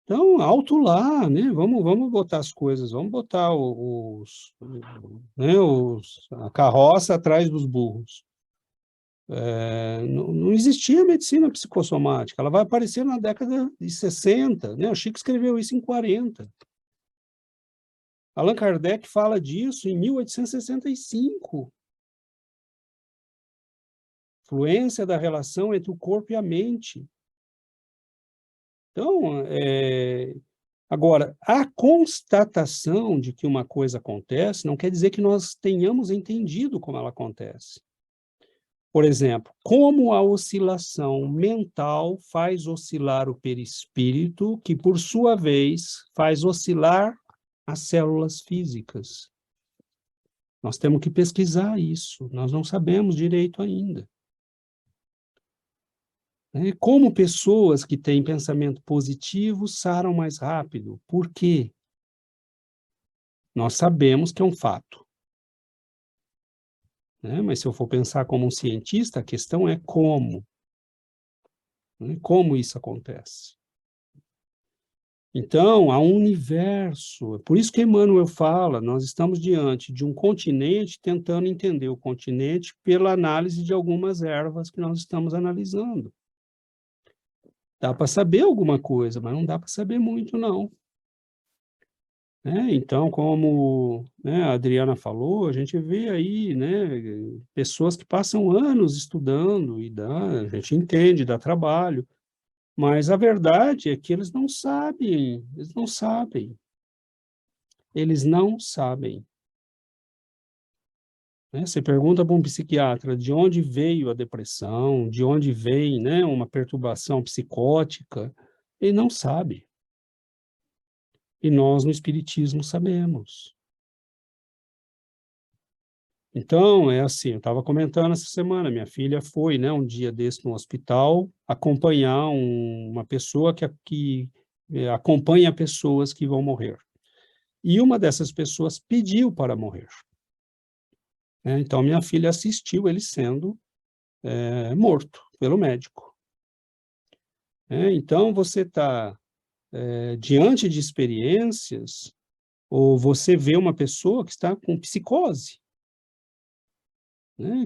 Então, alto lá, né? Vamos botar as coisas, vamos botar a carroça atrás dos burros. Não existia medicina psicossomática, ela vai aparecer na década de 60, né? O Chico escreveu isso em 40. Allan Kardec fala disso em 1865. Fluência da relação entre o corpo e a mente. Então, agora, a constatação de que uma coisa acontece não quer dizer que nós tenhamos entendido como ela acontece. Por exemplo, como a oscilação mental faz oscilar o perispírito, que, por sua vez, faz oscilar as células físicas. Nós temos que pesquisar isso, nós não sabemos direito ainda. Como pessoas que têm pensamento positivo saram mais rápido. Por quê? Nós sabemos que é um fato. Mas se eu for pensar como um cientista, a questão é como. Como isso acontece. Então, há um universo. Por isso que Emmanuel fala, nós estamos diante de um continente tentando entender o continente pela análise de algumas ervas que nós estamos analisando. Dá para saber alguma coisa, mas não dá para saber muito, não. Então, como a Adriana falou, a gente vê aí, pessoas que passam anos estudando, a gente entende, dá trabalho, mas a verdade é que eles não sabem. Você pergunta para um psiquiatra de onde veio a depressão, de onde vem, uma perturbação psicótica, ele não sabe. E nós, no Espiritismo, sabemos. Então, assim, eu estava comentando essa semana, minha filha foi, um dia desse no hospital, acompanhar uma pessoa que acompanha pessoas que vão morrer. E uma dessas pessoas pediu para morrer. Então, minha filha assistiu ele sendo morto pelo médico. Então, você está diante de experiências, ou você vê uma pessoa que está com psicose,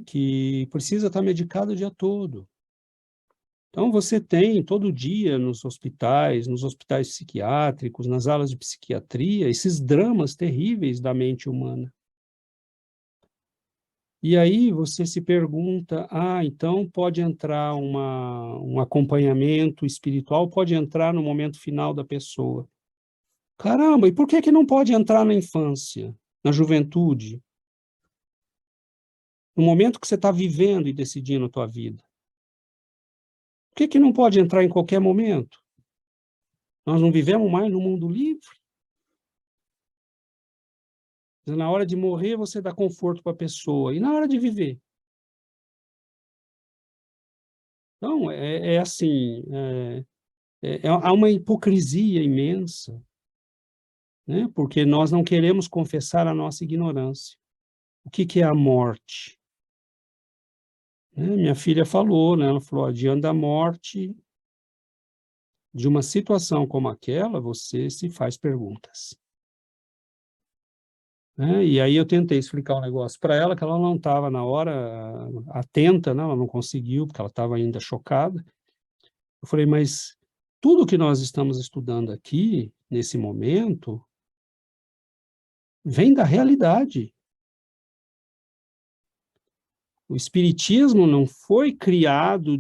que precisa estar medicada o dia todo. Então, você tem todo dia nos hospitais psiquiátricos, nas alas de psiquiatria, esses dramas terríveis da mente humana. E aí você se pergunta, então pode entrar um acompanhamento espiritual, pode entrar no momento final da pessoa. Caramba, e por que não pode entrar na infância, na juventude? No momento que você está vivendo e decidindo a tua vida? Por que não pode entrar em qualquer momento? Nós não vivemos mais no mundo livre? Na hora de morrer, você dá conforto para a pessoa. E na hora de viver? Então, assim, há uma hipocrisia imensa, né? Porque nós não queremos confessar a nossa ignorância. O que é a morte? Minha filha falou, né? Ela falou, diante da morte, de uma situação como aquela, você se faz perguntas. E aí eu tentei explicar um negócio para ela, que ela não estava na hora atenta, né? Ela não conseguiu, porque ela estava ainda chocada. Eu falei, mas tudo que nós estamos estudando aqui, nesse momento, vem da realidade. O espiritismo não foi criado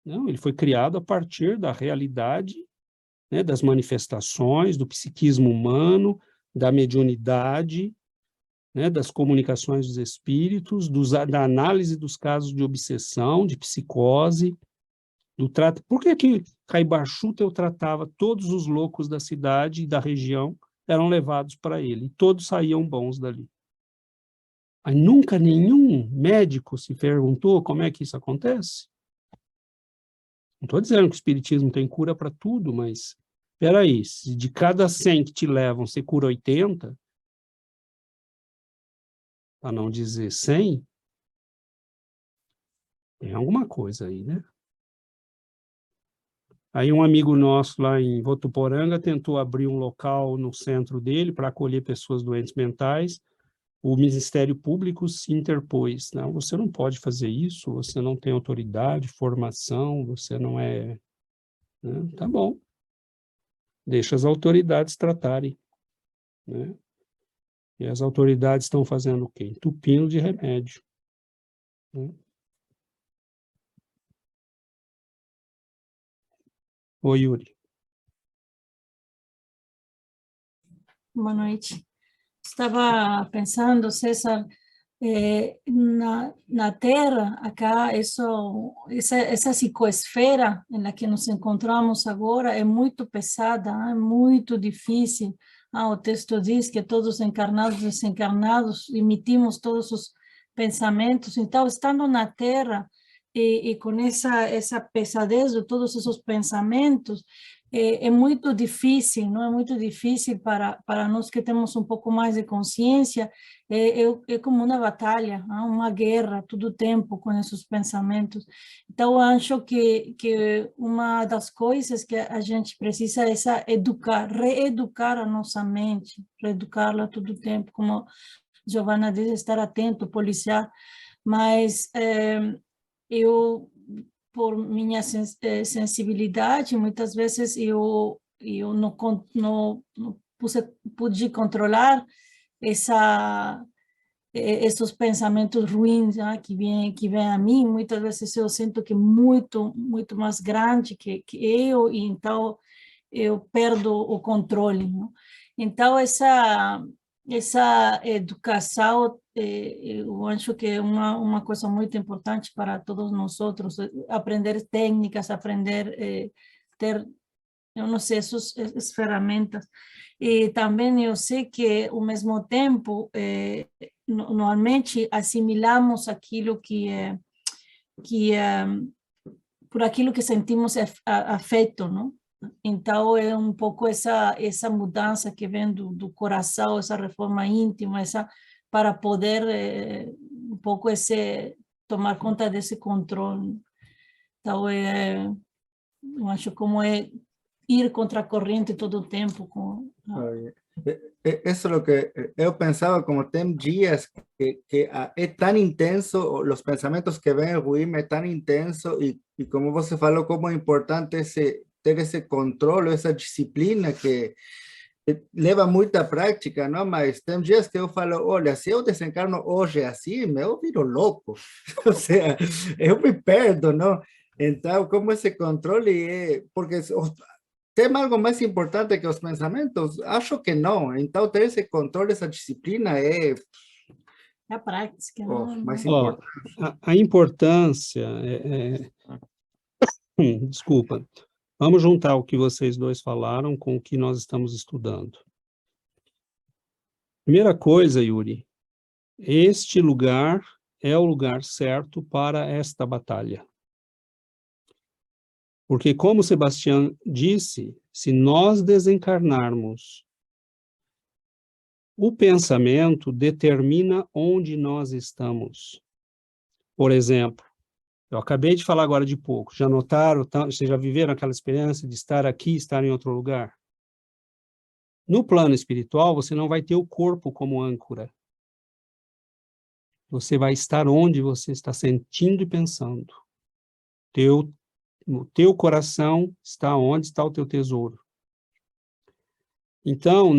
Não, ele foi criado a partir da realidade, né, das manifestações, do psiquismo humano, da mediunidade, né, das comunicações dos espíritos, da análise dos casos de obsessão, de psicose, do trato. Por que Caibachuta tratava todos os loucos da cidade e da região eram levados para ele, e todos saíam bons dali? Aí nunca nenhum médico se perguntou como é que isso acontece? Não estou dizendo que o espiritismo tem cura para tudo, mas espera aí, se de cada 100 que te levam, você cura 80, para não dizer 100, tem alguma coisa aí, né? Aí um amigo nosso lá em Votuporanga tentou abrir um local no centro dele para acolher pessoas doentes mentais. O Ministério Público se interpôs. Não, você não pode fazer isso, você não tem autoridade, formação, você não é... Né? Tá bom. Deixa as autoridades tratarem. Né? E as autoridades estão fazendo o quê? Entupindo de remédio. Né? Oi, Yuri. Boa noite. Estava pensando, César, na Terra, acá, essa psicosfera na que nos encontramos agora é muito pesada, é muito difícil. O texto diz que todos encarnados e desencarnados emitimos todos os pensamentos. Então, estando na Terra e com essa pesadez de todos esses pensamentos, é muito difícil, não é muito difícil para nós que temos um pouco mais de consciência. É como uma batalha, uma guerra todo o tempo com esses pensamentos. Então, eu acho que uma das coisas que a gente precisa é reeducar a nossa mente, reeducá-la todo o tempo, como Giovana diz, estar atento, policiar, mas eu, por minha sensibilidade, muitas vezes eu não pude controlar esses pensamentos ruins, que vem a mim. Muitas vezes eu sinto que muito mais grande que eu, e então eu perdo o controle, não? Então essa educação, eu acho que é uma coisa muito importante para todos nós outros, aprender técnicas, aprender ter, eu não sei, essas ferramentas. E também eu sei que, ao mesmo tempo, normalmente assimilamos aquilo que por aquilo que sentimos afeto, não? Então, é um pouco essa mudança que vem do coração, essa reforma íntima, para poder um pouco tomar conta desse controle. Então, eu acho como ir contra a corrente todo o tempo. Eso es lo que yo pensaba, como tem días que es tan intenso, los pensamientos que ven ruim es tan intenso, y como você falou, como é importante ter esse controle, essa disciplina que leva muita prática, não? Mas tem dias que eu falo, olha, se eu desencarno hoje assim, eu viro louco. Ou seja, eu me perdo, não? Então, como esse controle é... Porque tem algo mais importante que os pensamentos? Acho que não. Então, ter esse controle, essa disciplina é É a prática, mais Ó, importante. a importância... desculpa. Vamos juntar o que vocês dois falaram com o que nós estamos estudando. Primeira coisa, Yuri, este lugar é o lugar certo para esta batalha. Porque, como Sebastião disse, se nós desencarnarmos, o pensamento determina onde nós estamos. Por exemplo, eu acabei de falar agora de pouco, já notaram, vocês já viveram aquela experiência de estar aqui, estar em outro lugar? No plano espiritual, você não vai ter o corpo como âncora. Você vai estar onde você está sentindo e pensando. No teu coração está onde está o teu tesouro. Então,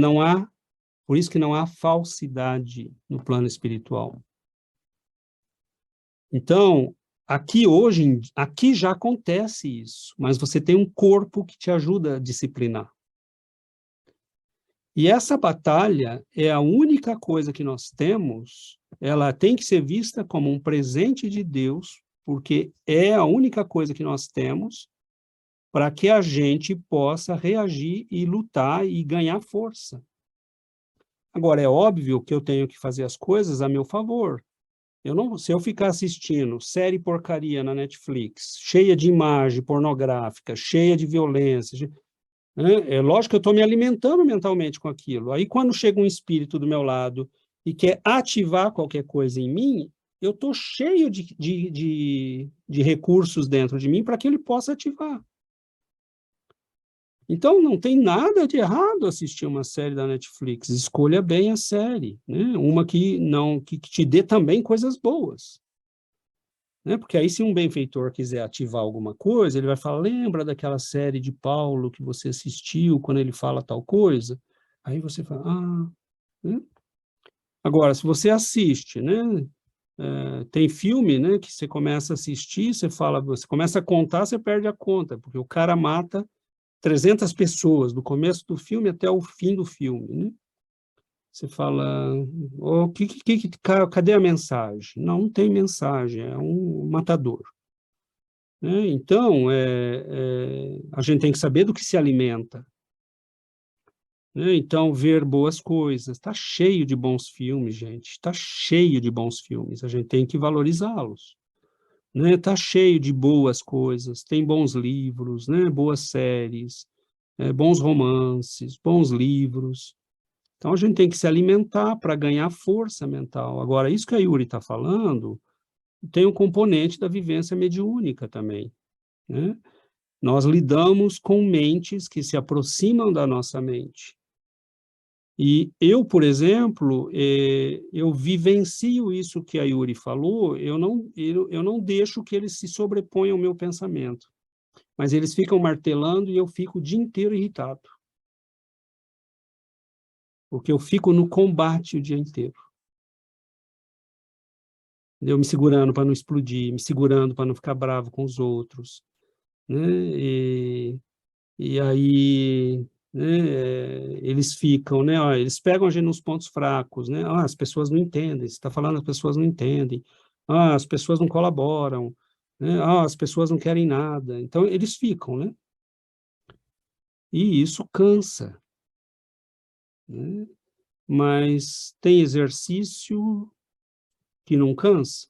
por isso que não há falsidade no plano espiritual. Então, aqui já acontece isso, mas você tem um corpo que te ajuda a disciplinar. E essa batalha é a única coisa que nós temos, ela tem que ser vista como um presente de Deus, porque é a única coisa que nós temos para que a gente possa reagir e lutar e ganhar força. Agora, é óbvio que eu tenho que fazer as coisas a meu favor. Se eu ficar assistindo série porcaria na Netflix, cheia de imagem pornográfica, cheia de violência, é lógico que eu estou me alimentando mentalmente com aquilo. Aí, quando chega um espírito do meu lado e quer ativar qualquer coisa em mim, eu estou cheio de recursos dentro de mim para que ele possa ativar. Então, não tem nada de errado assistir uma série da Netflix. Escolha bem a série, né? Uma que te dê também coisas boas. Né? Porque aí, se um benfeitor quiser ativar alguma coisa, ele vai falar, lembra daquela série de Paulo que você assistiu quando ele fala tal coisa? Aí você fala, né? Agora, se você assiste, né? Tem filme, né, que você começa a assistir, você começa a contar, você perde a conta, porque o cara mata 300 pessoas, do começo do filme até o fim do filme, né? Você fala, cadê a mensagem? Não tem mensagem, é um matador. Né? Então, a gente tem que saber do que se alimenta. Né? Então, ver boas coisas. Está cheio de bons filmes, gente. Está cheio de bons filmes. A gente tem que valorizá-los. Está cheio de boas coisas, tem bons livros, né? Boas séries, bons romances, bons livros. Então, a gente tem que se alimentar para ganhar força mental. Agora, isso que a Yuri está falando, tem um componente da vivência mediúnica também. Né? Nós lidamos com mentes que se aproximam da nossa mente. E eu, por exemplo, eu vivencio isso que a Yuri falou, eu não deixo que eles se sobreponham ao meu pensamento. Mas eles ficam martelando e eu fico o dia inteiro irritado. Porque eu fico no combate o dia inteiro. Eu me segurando para não explodir, me segurando para não ficar bravo com os outros. Né? E aí... Né, eles ficam, né, eles pegam a gente nos pontos fracos, né, as pessoas não entendem, você está falando, as pessoas não entendem, as pessoas não colaboram, né, as pessoas não querem nada, então eles ficam, né, e isso cansa, né, mas tem exercício que não cansa?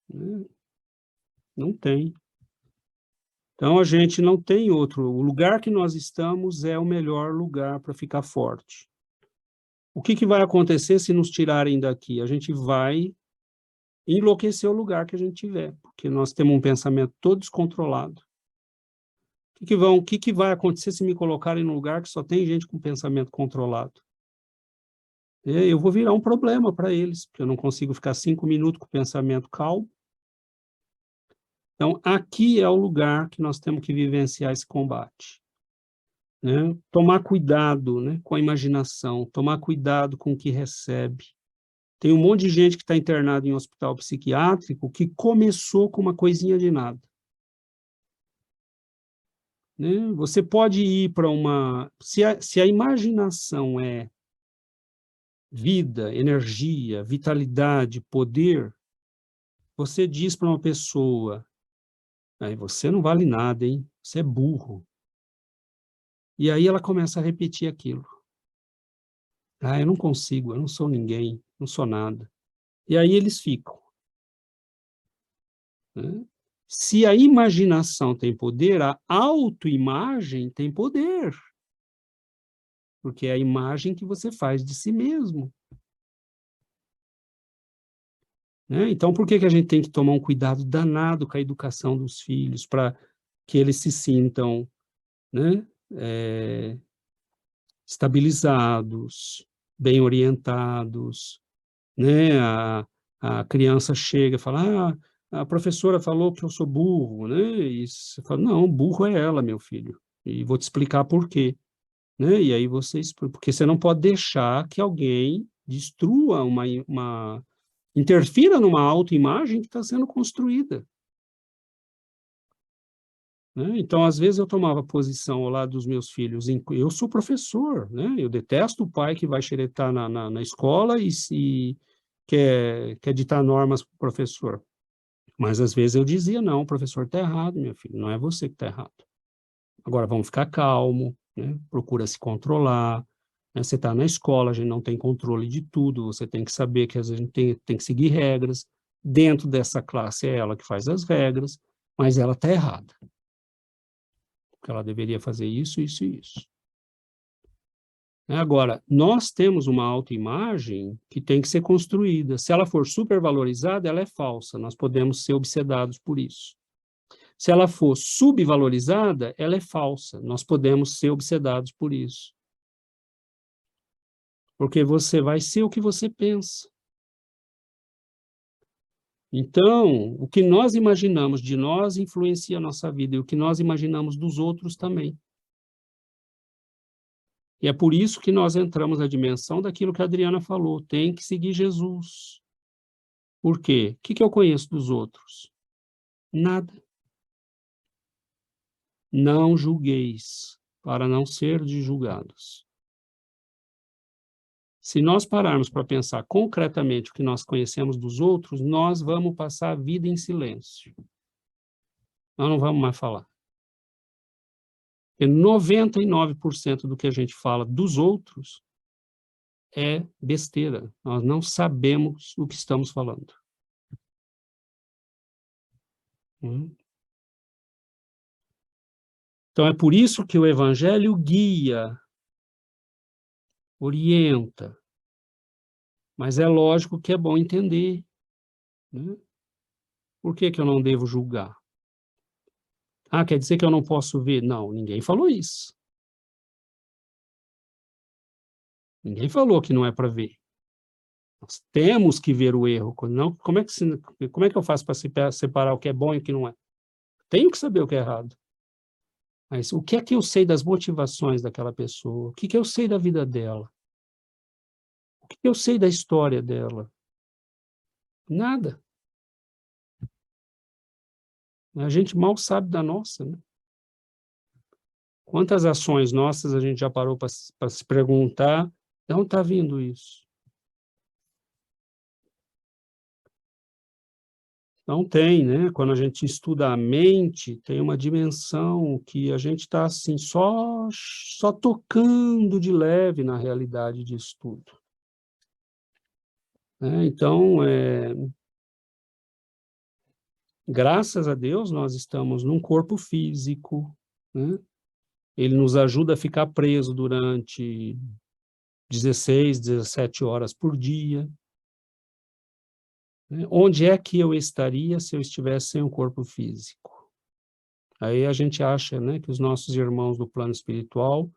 Né? Não tem. Então, a gente não tem outro. O lugar que nós estamos é o melhor lugar para ficar forte. O que vai acontecer se nos tirarem daqui? A gente vai enlouquecer o lugar que a gente tiver, porque nós temos um pensamento todo descontrolado. que vai acontecer se me colocarem num lugar que só tem gente com pensamento controlado? Eu vou virar um problema para eles, porque eu não consigo ficar 5 minutos com o pensamento calmo. Então, aqui é o lugar que nós temos que vivenciar esse combate. Né? Tomar cuidado, né, com a imaginação, tomar cuidado com o que recebe. Tem um monte de gente que está internado em hospital psiquiátrico que começou com uma coisinha de nada. Né? Você pode ir para uma... Se a imaginação é vida, energia, vitalidade, poder, você diz para uma pessoa, aí você não vale nada, hein? Você é burro. E aí ela começa a repetir aquilo. Ah, eu não consigo, eu não sou ninguém, não sou nada. E aí eles ficam. Né? Se a imaginação tem poder, a autoimagem tem poder. Porque é a imagem que você faz de si mesmo. Né? Então, por que a gente tem que tomar um cuidado danado com a educação dos filhos, para que eles se sintam, né, estabilizados, bem orientados, né? A criança chega e fala, a professora falou que eu sou burro, né? E você fala, não, burro é ela, meu filho, e vou te explicar por quê. Né? E aí porque você não pode deixar que alguém destrua interfira numa autoimagem que está sendo construída. Né? Então, às vezes, eu tomava posição ao lado dos meus filhos. Eu sou professor, né? Eu detesto o pai que vai xeretar na escola e quer ditar normas para o professor. Mas, às vezes, eu dizia, não, o professor está errado, meu filho, não é você que está errado. Agora, vamos ficar calmo, né? Procura se controlar. Né? Você está na escola, a gente não tem controle de tudo, você tem que saber que às vezes a gente tem que seguir regras. Dentro dessa classe é ela que faz as regras, mas ela está errada. Porque ela deveria fazer isso, isso e isso. Agora, nós temos uma autoimagem que tem que ser construída. Se ela for supervalorizada, ela é falsa. Nós podemos ser obsedados por isso. Se ela for subvalorizada, ela é falsa. Nós podemos ser obsedados por isso. Porque você vai ser o que você pensa. Então, o que nós imaginamos de nós influencia a nossa vida, e o que nós imaginamos dos outros também. E é por isso que nós entramos na dimensão daquilo que a Adriana falou, tem que seguir Jesus. Por quê? O que eu conheço dos outros? Nada. Não julgueis, para não ser julgados. Se nós pararmos para pensar concretamente o que nós conhecemos dos outros, nós vamos passar a vida em silêncio. Nós não vamos mais falar. Porque 99% do que a gente fala dos outros é besteira. Nós não sabemos o que estamos falando. Então, é por isso que o Evangelho guia, orienta. Mas é lógico que é bom entender. Né? Por que eu não devo julgar? Ah, quer dizer que eu não posso ver? Não, ninguém falou isso. Ninguém falou que não é para ver. Nós temos que ver o erro. Não, como é que eu faço para separar o que é bom e o que não é? Tenho que saber o que é errado. Mas o que é que eu sei das motivações daquela pessoa? O que eu sei da vida dela? O que eu sei da história dela? Nada. A gente mal sabe da nossa, né? Quantas ações nossas a gente já parou para se perguntar, de onde está vindo isso? Não tem, né? Quando a gente estuda a mente, tem uma dimensão que a gente está assim, só tocando de leve na realidade de estudo. Então, graças a Deus, nós estamos num corpo físico, né? Ele nos ajuda a ficar preso durante 16, 17 horas por dia. Onde é que eu estaria se eu estivesse sem um corpo físico? Aí a gente acha, né, que os nossos irmãos do plano espiritual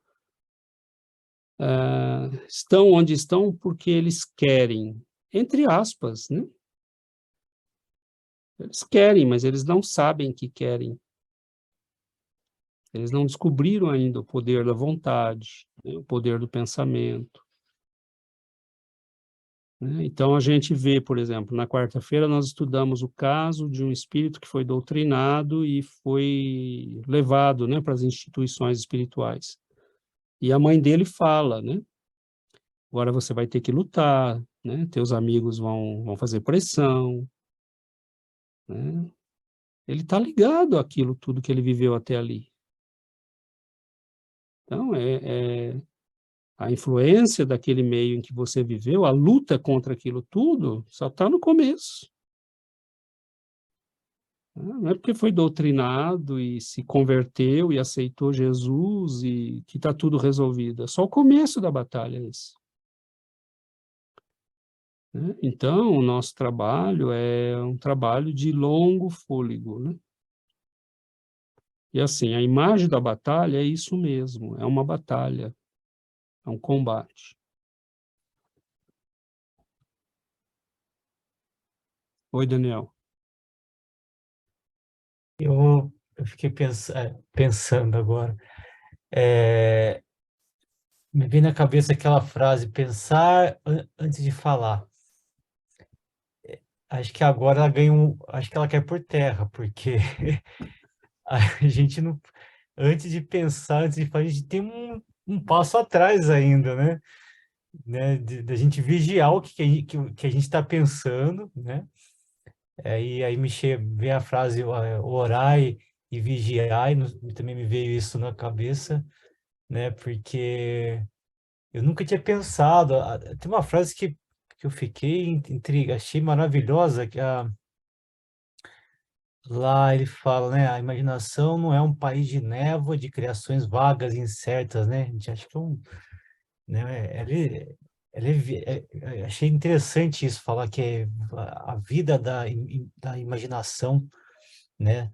estão onde estão porque eles querem, entre aspas, né? Eles querem, mas eles não sabem que querem. Eles não descobriram ainda o poder da vontade, né, o poder do pensamento. Né? Então, a gente vê, por exemplo, na quarta-feira nós estudamos o caso de um espírito que foi doutrinado e foi levado, né, para as instituições espirituais. E a mãe dele fala, né? Agora você vai ter que lutar, né? Teus amigos vão fazer pressão, né? Ele está ligado àquilo tudo que ele viveu até ali. Então, a influência daquele meio em que você viveu, a luta contra aquilo tudo, só está no começo. Não é porque foi doutrinado e se converteu e aceitou Jesus e que está tudo resolvido. É só o começo da batalha esse. Então, o nosso trabalho é um trabalho de longo fôlego, né? E assim, a imagem da batalha é isso mesmo, é uma batalha, é um combate. Oi, Daniel. Eu fiquei pensando agora. Me vem na cabeça aquela frase, pensar antes de falar. Acho que agora ela acho que ela cai por terra, porque a gente não, antes de pensar, antes de falar, a gente tem um passo atrás ainda, né? Da gente vigiar o que a gente está pensando, né? Aí vem a frase orai e vigiai, também me veio isso na cabeça, né? Porque eu nunca tinha pensado. Tem uma frase que eu fiquei intrigado, achei maravilhosa, que lá ele fala, né? A imaginação não é um país de névoa, de criações vagas e incertas, né? A gente acha que né? Achei interessante isso, falar que é a vida da imaginação, né?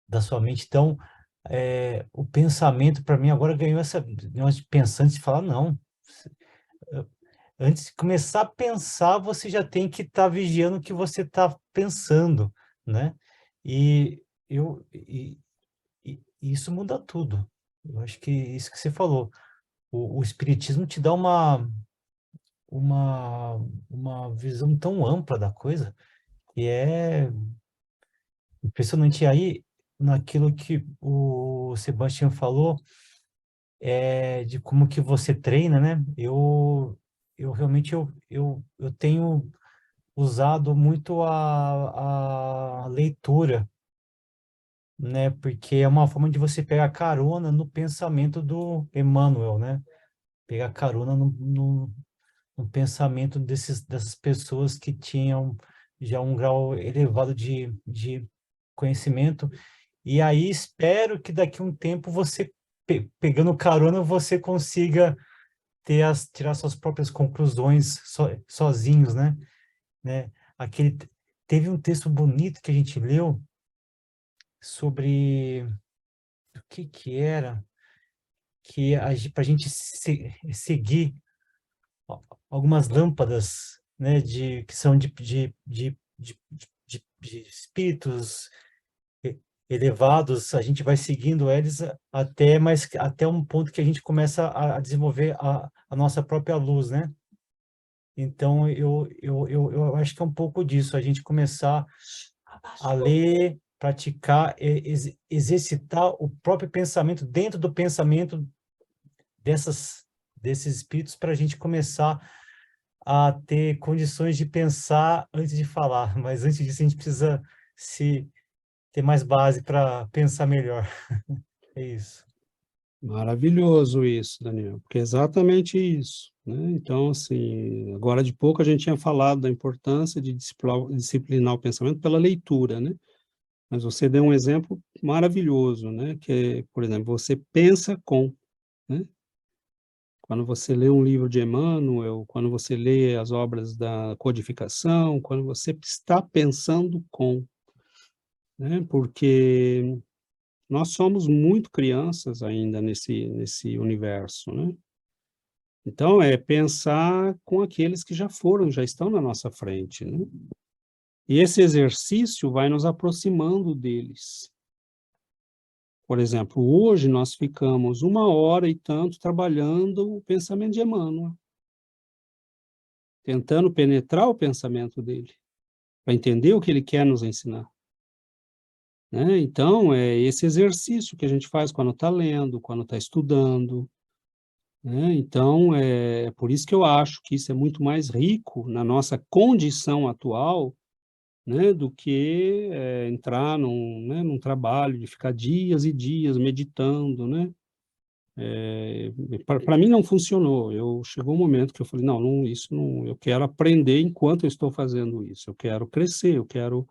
Da sua mente. Então, o pensamento, para mim, agora ganhou essa negócio de pensar antes de falar, não. Antes de começar a pensar, você já tem que estar vigiando o que você está pensando, né? E, e isso muda tudo. Eu acho que isso que você falou. O Espiritismo te dá uma visão tão ampla da coisa, que é impressionante. E aí, naquilo que o Sebastião falou, de como que você treina, né? Eu realmente eu tenho usado muito a leitura, né? Porque é uma forma de você pegar carona no pensamento do Emmanuel, né? Pegar carona no pensamento dessas pessoas que tinham já um grau elevado de conhecimento. E aí espero que daqui a um tempo você, pegando carona, você consiga tirar suas próprias conclusões sozinhos, né? Teve um texto bonito que a gente leu sobre o que era, que para a gente seguir algumas lâmpadas, né, que são de espíritos elevados, a gente vai seguindo eles até um ponto que a gente começa a desenvolver a nossa própria luz, né? Então, eu acho que é um pouco disso, a gente começar a ler, praticar, exercitar o próprio pensamento dentro do pensamento desses espíritos, para a gente começar a ter condições de pensar antes de falar. Mas antes disso, a gente precisa ter mais base para pensar melhor. É isso. Maravilhoso isso, Daniel, porque é exatamente isso, né? Então, assim, agora de pouco a gente tinha falado da importância de disciplinar o pensamento pela leitura, né? Mas você deu um exemplo maravilhoso, né? Que é, por exemplo, você pensa com, né? Quando você lê um livro de Emmanuel, quando você lê as obras da codificação, quando você está pensando com, né? Porque Nós somos muito crianças ainda nesse universo, né? Então, é pensar com aqueles que já foram, já estão na nossa frente, né? E esse exercício vai nos aproximando deles. Por exemplo, hoje nós ficamos 1 hora e tanto trabalhando o pensamento de Emmanuel, tentando penetrar o pensamento dele, para entender o que ele quer nos ensinar. Né? Então, é esse exercício que a gente faz quando está lendo, quando está estudando. Né? Então, é por isso que eu acho que isso é muito mais rico na nossa condição atual, né, do que entrar num trabalho de ficar dias e dias meditando, né? Para mim não funcionou. Chegou um momento que eu falei, não, isso não, eu quero aprender enquanto eu estou fazendo isso, eu quero crescer, eu quero,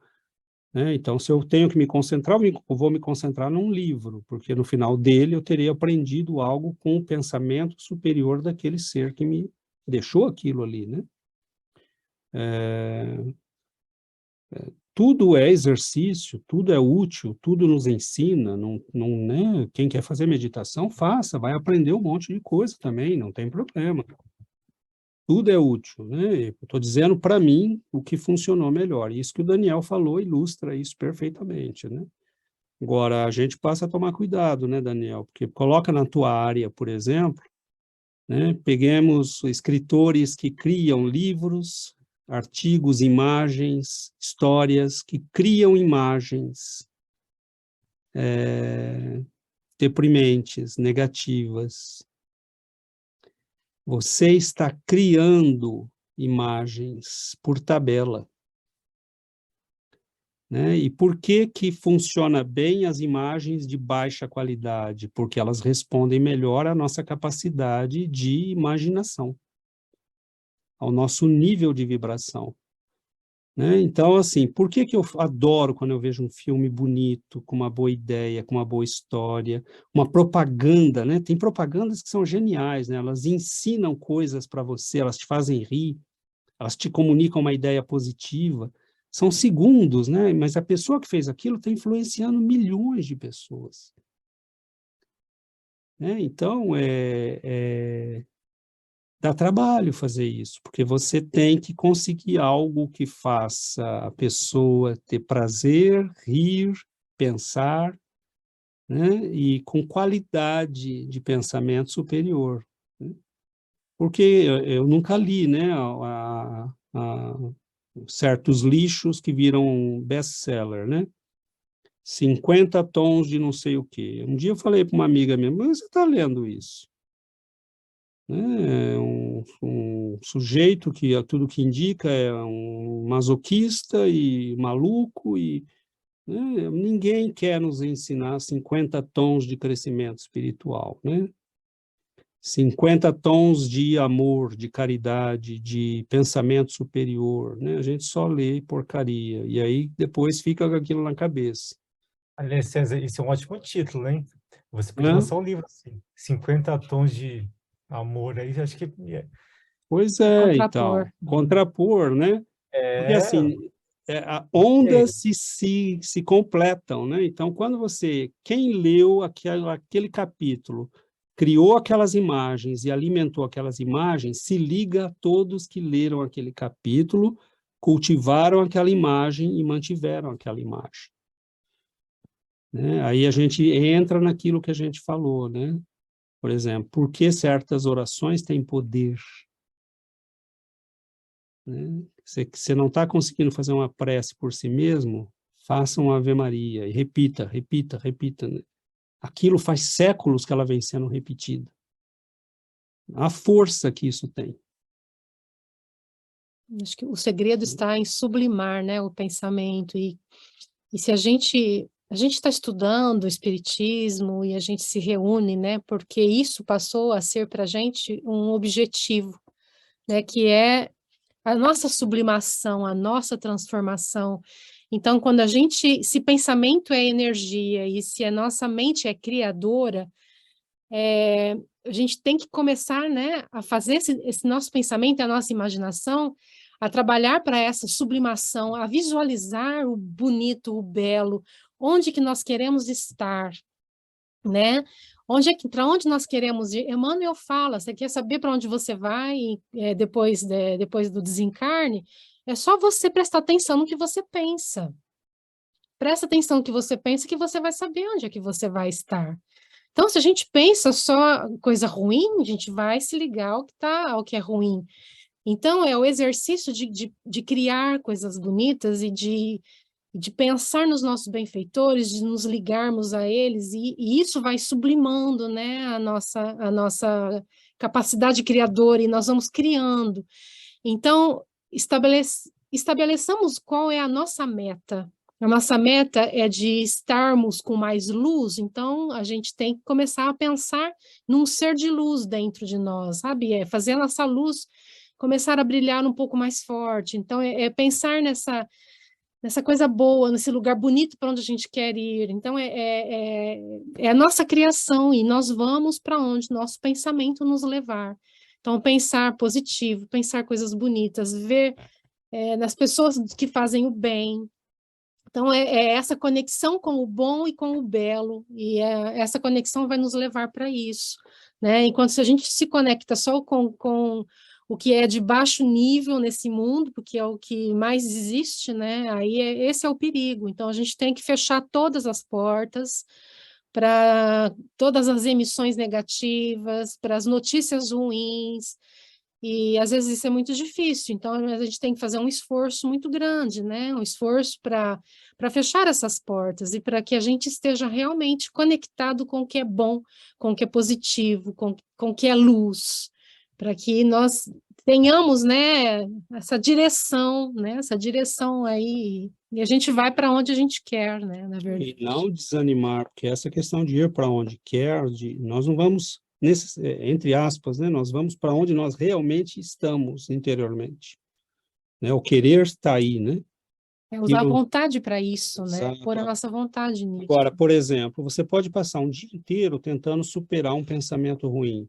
né? Então, se eu tenho que me concentrar, eu vou me concentrar num livro, porque no final dele eu teria aprendido algo com o pensamento superior daquele ser que me deixou aquilo ali, né? Tudo é exercício, tudo é útil, tudo nos ensina, né? Quem quer fazer meditação, faça, vai aprender um monte de coisa também, não tem problema. Tudo é útil, né? Estou dizendo para mim o que funcionou melhor. Isso que o Daniel falou ilustra isso perfeitamente, né? Agora, a gente passa a tomar cuidado, né, Daniel? Porque coloca na tua área, por exemplo, né? Peguemos escritores que criam livros, artigos, imagens, histórias que criam imagens deprimentes, negativas. Você está criando imagens por tabela. Né? E por que funciona bem as imagens de baixa qualidade? Porque elas respondem melhor à nossa capacidade de imaginação, ao nosso nível de vibração. Né? Então, assim, por que eu adoro quando eu vejo um filme bonito, com uma boa ideia, com uma boa história, uma propaganda, né? Tem propagandas que são geniais, né? Elas ensinam coisas para você, elas te fazem rir, elas te comunicam uma ideia positiva. São segundos, né? Mas a pessoa que fez aquilo está influenciando milhões de pessoas. Né? Então, dá trabalho fazer isso, porque você tem que conseguir algo que faça a pessoa ter prazer, rir, pensar, né? E com qualidade de pensamento superior. Né? Porque eu nunca li, né, certos lixos que viram best-seller, né? 50 tons de não sei o quê. Um dia eu falei para uma amiga minha, mas você está lendo isso? Né? Um sujeito que tudo que indica é um masoquista e maluco, e né? Ninguém quer nos ensinar 50 tons de crescimento espiritual, né? 50 tons de amor, de caridade, de pensamento superior, né? A gente só lê porcaria, e aí depois fica com aquilo na cabeça. Aliás, César, isso é um ótimo título, hein? Você podia lançar um livro assim, 50 tons de amor, aí acho que... Pois é, Contrapor. então, contrapor, né? Porque assim, ondas se completam, né? Então, quem leu aquele capítulo, criou aquelas imagens e alimentou aquelas imagens, se liga a todos que leram aquele capítulo, cultivaram aquela imagem e mantiveram aquela imagem. Né? Aí a gente entra naquilo que a gente falou, né? Por exemplo, por que certas orações têm poder? Né? Você não está conseguindo fazer uma prece por si mesmo, faça uma Ave Maria e repita, repita, repita. Né? Aquilo faz séculos que ela vem sendo repetida. A força que isso tem. Acho que o segredo está em sublimar, né, o pensamento. E se a gente está estudando o Espiritismo e a gente se reúne, né, porque isso passou a ser para a gente um objetivo, né, que é a nossa sublimação, a nossa transformação. Então, quando se pensamento é energia e se a nossa mente é criadora, a gente tem que começar, né, a fazer esse nosso pensamento, a nossa imaginação, a trabalhar para essa sublimação, a visualizar o bonito, o belo, onde que nós queremos estar, né? Para onde nós queremos ir? Emmanuel fala, você quer saber para onde você vai depois do desencarne? É só você prestar atenção no que você pensa. Presta atenção no que você pensa que você vai saber onde é que você vai estar. Então, se a gente pensa só coisa ruim, a gente vai se ligar ao que é ruim. Então, é o exercício de criar coisas bonitas e de pensar nos nossos benfeitores, de nos ligarmos a eles, e isso vai sublimando, né, a nossa capacidade criadora, e nós vamos criando. Então, estabeleçamos qual é a nossa meta. A nossa meta é de estarmos com mais luz, então a gente tem que começar a pensar num ser de luz dentro de nós, sabe? É fazer a nossa luz começar a brilhar um pouco mais forte. Então, é pensar nessa coisa boa, nesse lugar bonito para onde a gente quer ir. Então, é a nossa criação, e nós vamos para onde nosso pensamento nos levar. Então, pensar positivo, pensar coisas bonitas, ver nas pessoas que fazem o bem. Então, é essa conexão com o bom e com o belo, e essa conexão vai nos levar para isso, né? Enquanto se a gente se conecta só com o que é de baixo nível nesse mundo, porque é o que mais existe, né? Aí esse é o perigo. Então, a gente tem que fechar todas as portas para todas as emissões negativas, para as notícias ruins, e às vezes isso é muito difícil, então a gente tem que fazer um esforço muito grande, né? Um esforço para fechar essas portas e para que a gente esteja realmente conectado com o que é bom, com o que é positivo, com o que é luz, para que nós tenhamos, né, essa direção, né? Essa direção aí, e a gente vai para onde a gente quer, né? Na verdade. E não desanimar, porque essa questão de ir para onde quer, nós não vamos, entre aspas, né, nós vamos para onde nós realmente estamos interiormente. Né? O querer está aí, né? Usar a vontade para isso, né? Pôr a nossa vontade nisso. Agora, por exemplo, você pode passar um dia inteiro tentando superar um pensamento ruim,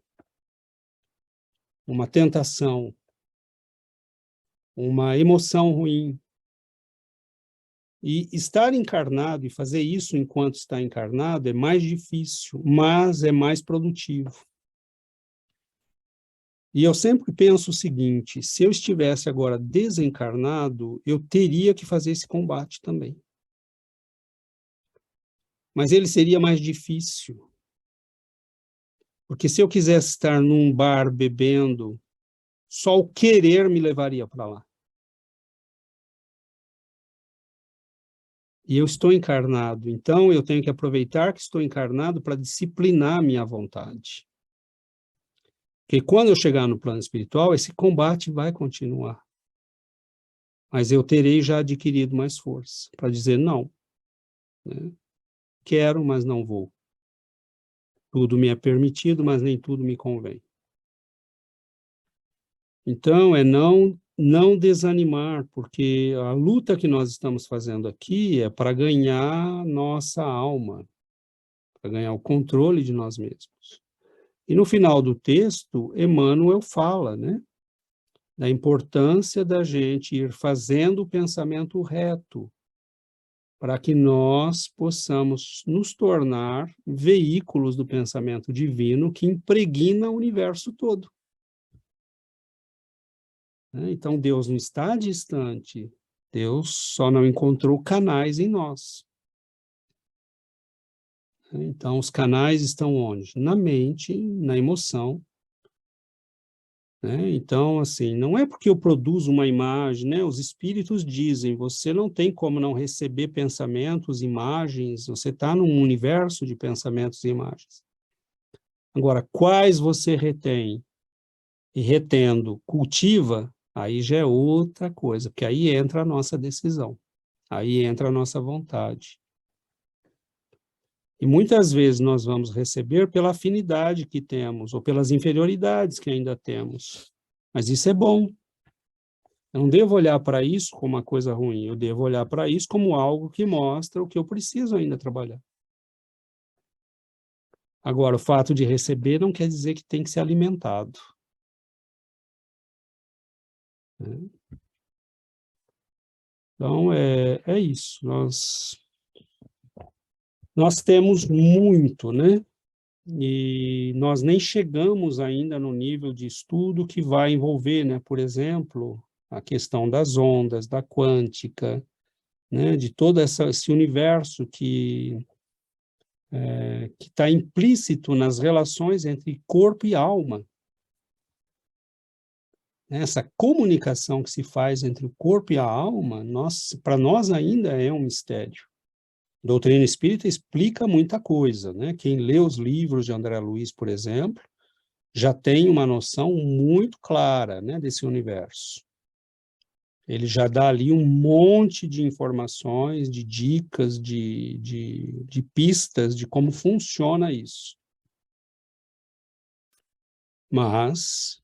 uma tentação, uma emoção ruim. E estar encarnado e fazer isso enquanto está encarnado é mais difícil, mas é mais produtivo. E eu sempre penso o seguinte, se eu estivesse agora desencarnado, eu teria que fazer esse combate também. Mas ele seria mais difícil. Porque se eu quisesse estar num bar bebendo, só o querer me levaria para lá. E eu estou encarnado, então eu tenho que aproveitar que estou encarnado para disciplinar a minha vontade. Porque quando eu chegar no plano espiritual, esse combate vai continuar. Mas eu terei já adquirido mais força para dizer não. Né? Quero, mas não vou. Tudo me é permitido, mas nem tudo me convém. Então, é não desanimar, porque a luta que nós estamos fazendo aqui é para ganhar nossa alma, para ganhar o controle de nós mesmos. E no final do texto, Emmanuel fala, né, da importância da gente ir fazendo o pensamento reto, para que nós possamos nos tornar veículos do pensamento divino que impregna o universo todo. Então, Deus não está distante, Deus só não encontrou canais em nós. Então, os canais estão onde? Na mente, na emoção. Então, assim, não é porque eu produzo uma imagem, né? Os espíritos dizem, você não tem como não receber pensamentos, imagens, você está num universo de pensamentos e imagens. Agora, quais você retém? E retendo, cultiva, aí já é outra coisa, porque aí entra a nossa decisão, aí entra a nossa vontade. E muitas vezes nós vamos receber pela afinidade que temos, ou pelas inferioridades que ainda temos. Mas isso é bom. Eu não devo olhar para isso como uma coisa ruim, eu devo olhar para isso como algo que mostra o que eu preciso ainda trabalhar. Agora, o fato de receber não quer dizer que tem que ser alimentado. Então, é isso. Nós Nós temos muito, né? E nós nem chegamos ainda no nível de estudo que vai envolver, né? Por exemplo, a questão das ondas, da quântica, né? De todo esse universo que está implícito nas relações entre corpo e alma. Essa comunicação que se faz entre o corpo e a alma, para nós ainda é um mistério. A doutrina espírita explica muita coisa, né? Quem lê os livros de André Luiz, por exemplo, já tem uma noção muito clara, né, desse universo. Ele já dá ali um monte de informações, de dicas, de pistas de como funciona isso. Mas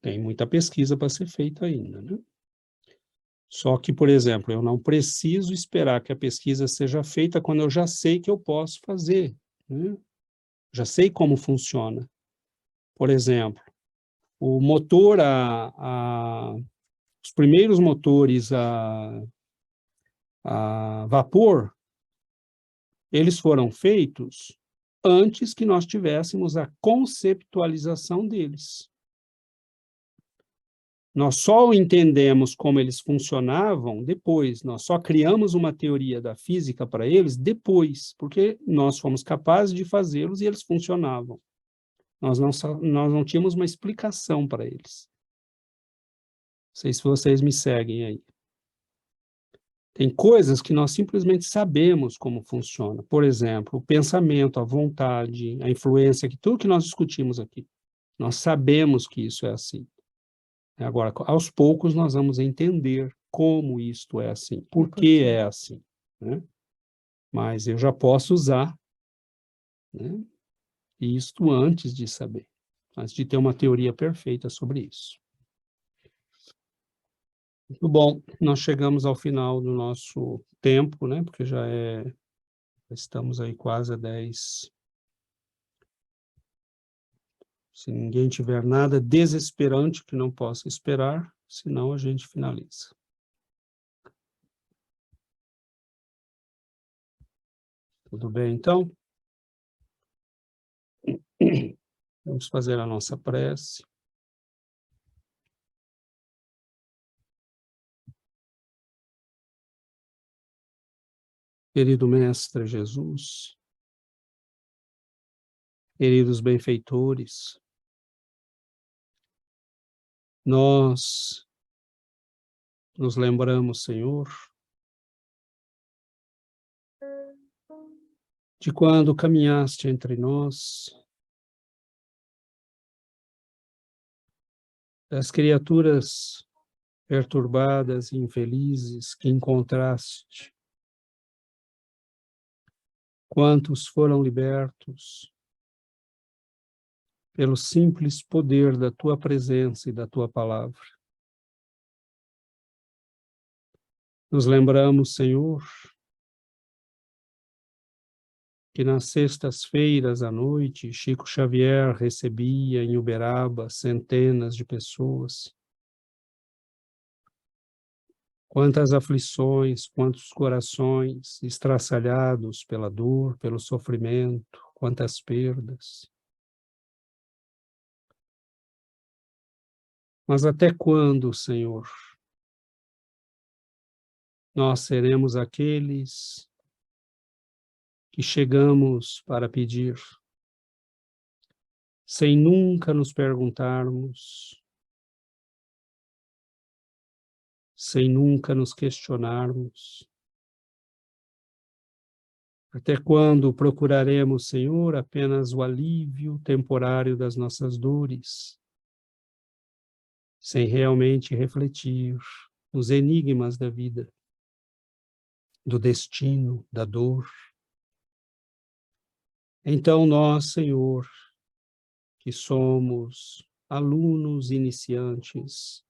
tem muita pesquisa para ser feita ainda, né? Só que, por exemplo, eu não preciso esperar que a pesquisa seja feita quando eu já sei que eu posso fazer, né? Já sei como funciona. Por exemplo, o motor, os primeiros motores a vapor, eles foram feitos antes que nós tivéssemos a conceptualização deles. Nós só entendemos como eles funcionavam depois, nós só criamos uma teoria da física para eles depois, porque nós fomos capazes de fazê-los e eles funcionavam. Nós não tínhamos uma explicação para eles. Não sei se vocês me seguem aí. Tem coisas que nós simplesmente sabemos como funciona. Por exemplo, o pensamento, a vontade, a influência, tudo que nós discutimos aqui. Nós sabemos que isso é assim. Agora, aos poucos, nós vamos entender como isto é assim, por que é assim, né? Mas eu já posso usar, né, isto antes de saber, antes de ter uma teoria perfeita sobre isso. Muito bom, nós chegamos ao final do nosso tempo, né, porque já estamos aí quase a 10. Se ninguém tiver nada desesperante que não possa esperar, senão a gente finaliza. Tudo bem, então? Vamos fazer a nossa prece. Querido Mestre Jesus, queridos benfeitores, nós nos lembramos, Senhor, de quando caminhaste entre nós, das criaturas perturbadas e infelizes que encontraste. Quantos foram libertos pelo simples poder da tua presença e da tua palavra. Nos lembramos, Senhor, que nas sextas-feiras à noite, Chico Xavier recebia em Uberaba centenas de pessoas. Quantas aflições, quantos corações estraçalhados pela dor, pelo sofrimento, quantas perdas. Mas até quando, Senhor, nós seremos aqueles que chegamos para pedir, sem nunca nos perguntarmos, sem nunca nos questionarmos? Até quando procuraremos, Senhor, apenas o alívio temporário das nossas dores, sem realmente refletir nos enigmas da vida, do destino, da dor? Então nós, Senhor, que somos alunos iniciantes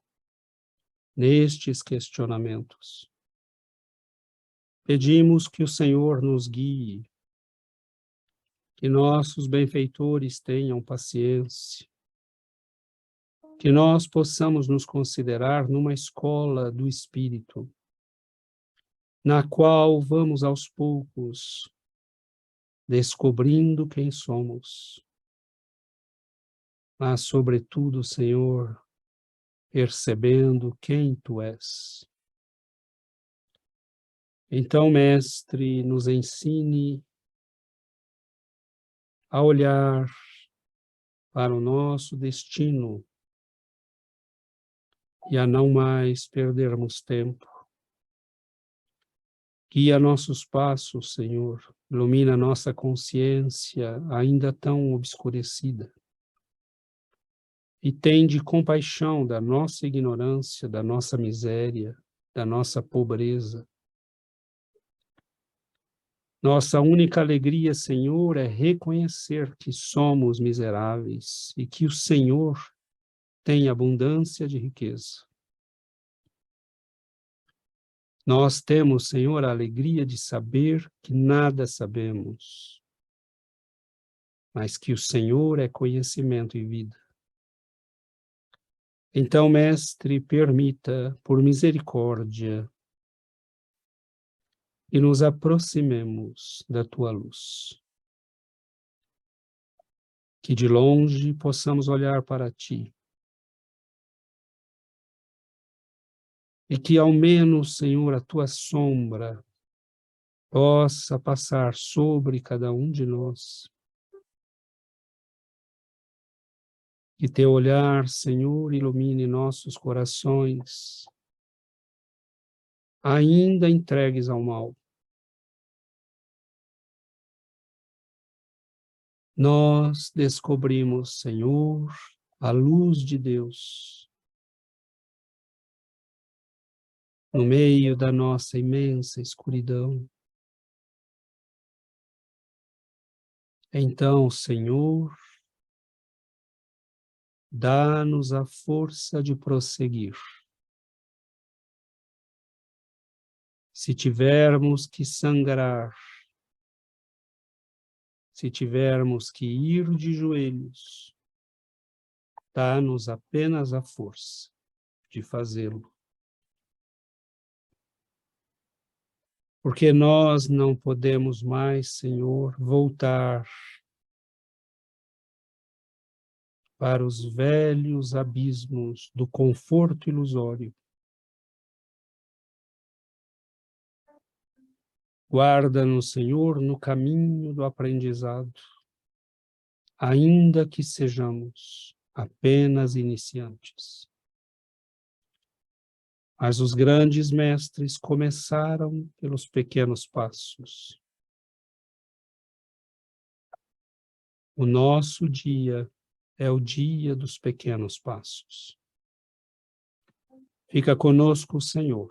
nestes questionamentos, pedimos que o Senhor nos guie, que nossos benfeitores tenham paciência, que nós possamos nos considerar numa escola do Espírito, na qual vamos aos poucos descobrindo quem somos, mas, sobretudo, Senhor, percebendo quem Tu és. Então, Mestre, nos ensine a olhar para o nosso destino e a não mais perdermos tempo. Guia nossos passos, Senhor, ilumina nossa consciência ainda tão obscurecida. E tende compaixão da nossa ignorância, da nossa miséria, da nossa pobreza. Nossa única alegria, Senhor, é reconhecer que somos miseráveis e que o Senhor tem abundância de riqueza. Nós temos, Senhor, a alegria de saber que nada sabemos, mas que o Senhor é conhecimento e vida. Então, Mestre, permita, por misericórdia, que nos aproximemos da Tua luz. Que de longe possamos olhar para Ti. E que ao menos, Senhor, a Tua sombra possa passar sobre cada um de nós. Que Teu olhar, Senhor, ilumine nossos corações, ainda entregues ao mal. Nós descobrimos, Senhor, a luz de Deus no meio da nossa imensa escuridão. Então, Senhor, dá-nos a força de prosseguir. Se tivermos que sangrar, se tivermos que ir de joelhos, dá-nos apenas a força de fazê-lo. Porque nós não podemos mais, Senhor, voltar para os velhos abismos do conforto ilusório. Guarda-nos, Senhor, no caminho do aprendizado, ainda que sejamos apenas iniciantes. Mas os grandes mestres começaram pelos pequenos passos. O nosso dia é o dia dos pequenos passos. Fica conosco, Senhor,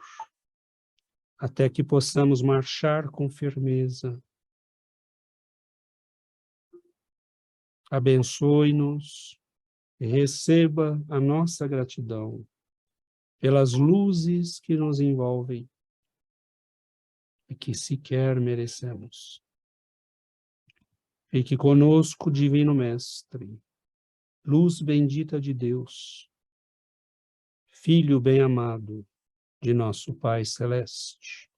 até que possamos marchar com firmeza. Abençoe-nos e receba a nossa gratidão pelas luzes que nos envolvem e que sequer merecemos. Fique conosco, Divino Mestre, luz bendita de Deus, Filho bem-amado de nosso Pai Celeste.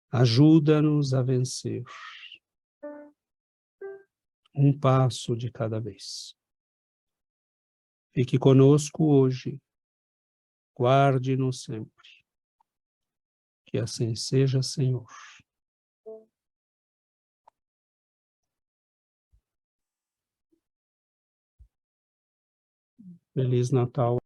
Ajuda-nos a vencer um passo de cada vez. Fique conosco hoje, guarde-nos sempre. Que assim seja, Senhor. Feliz Natal.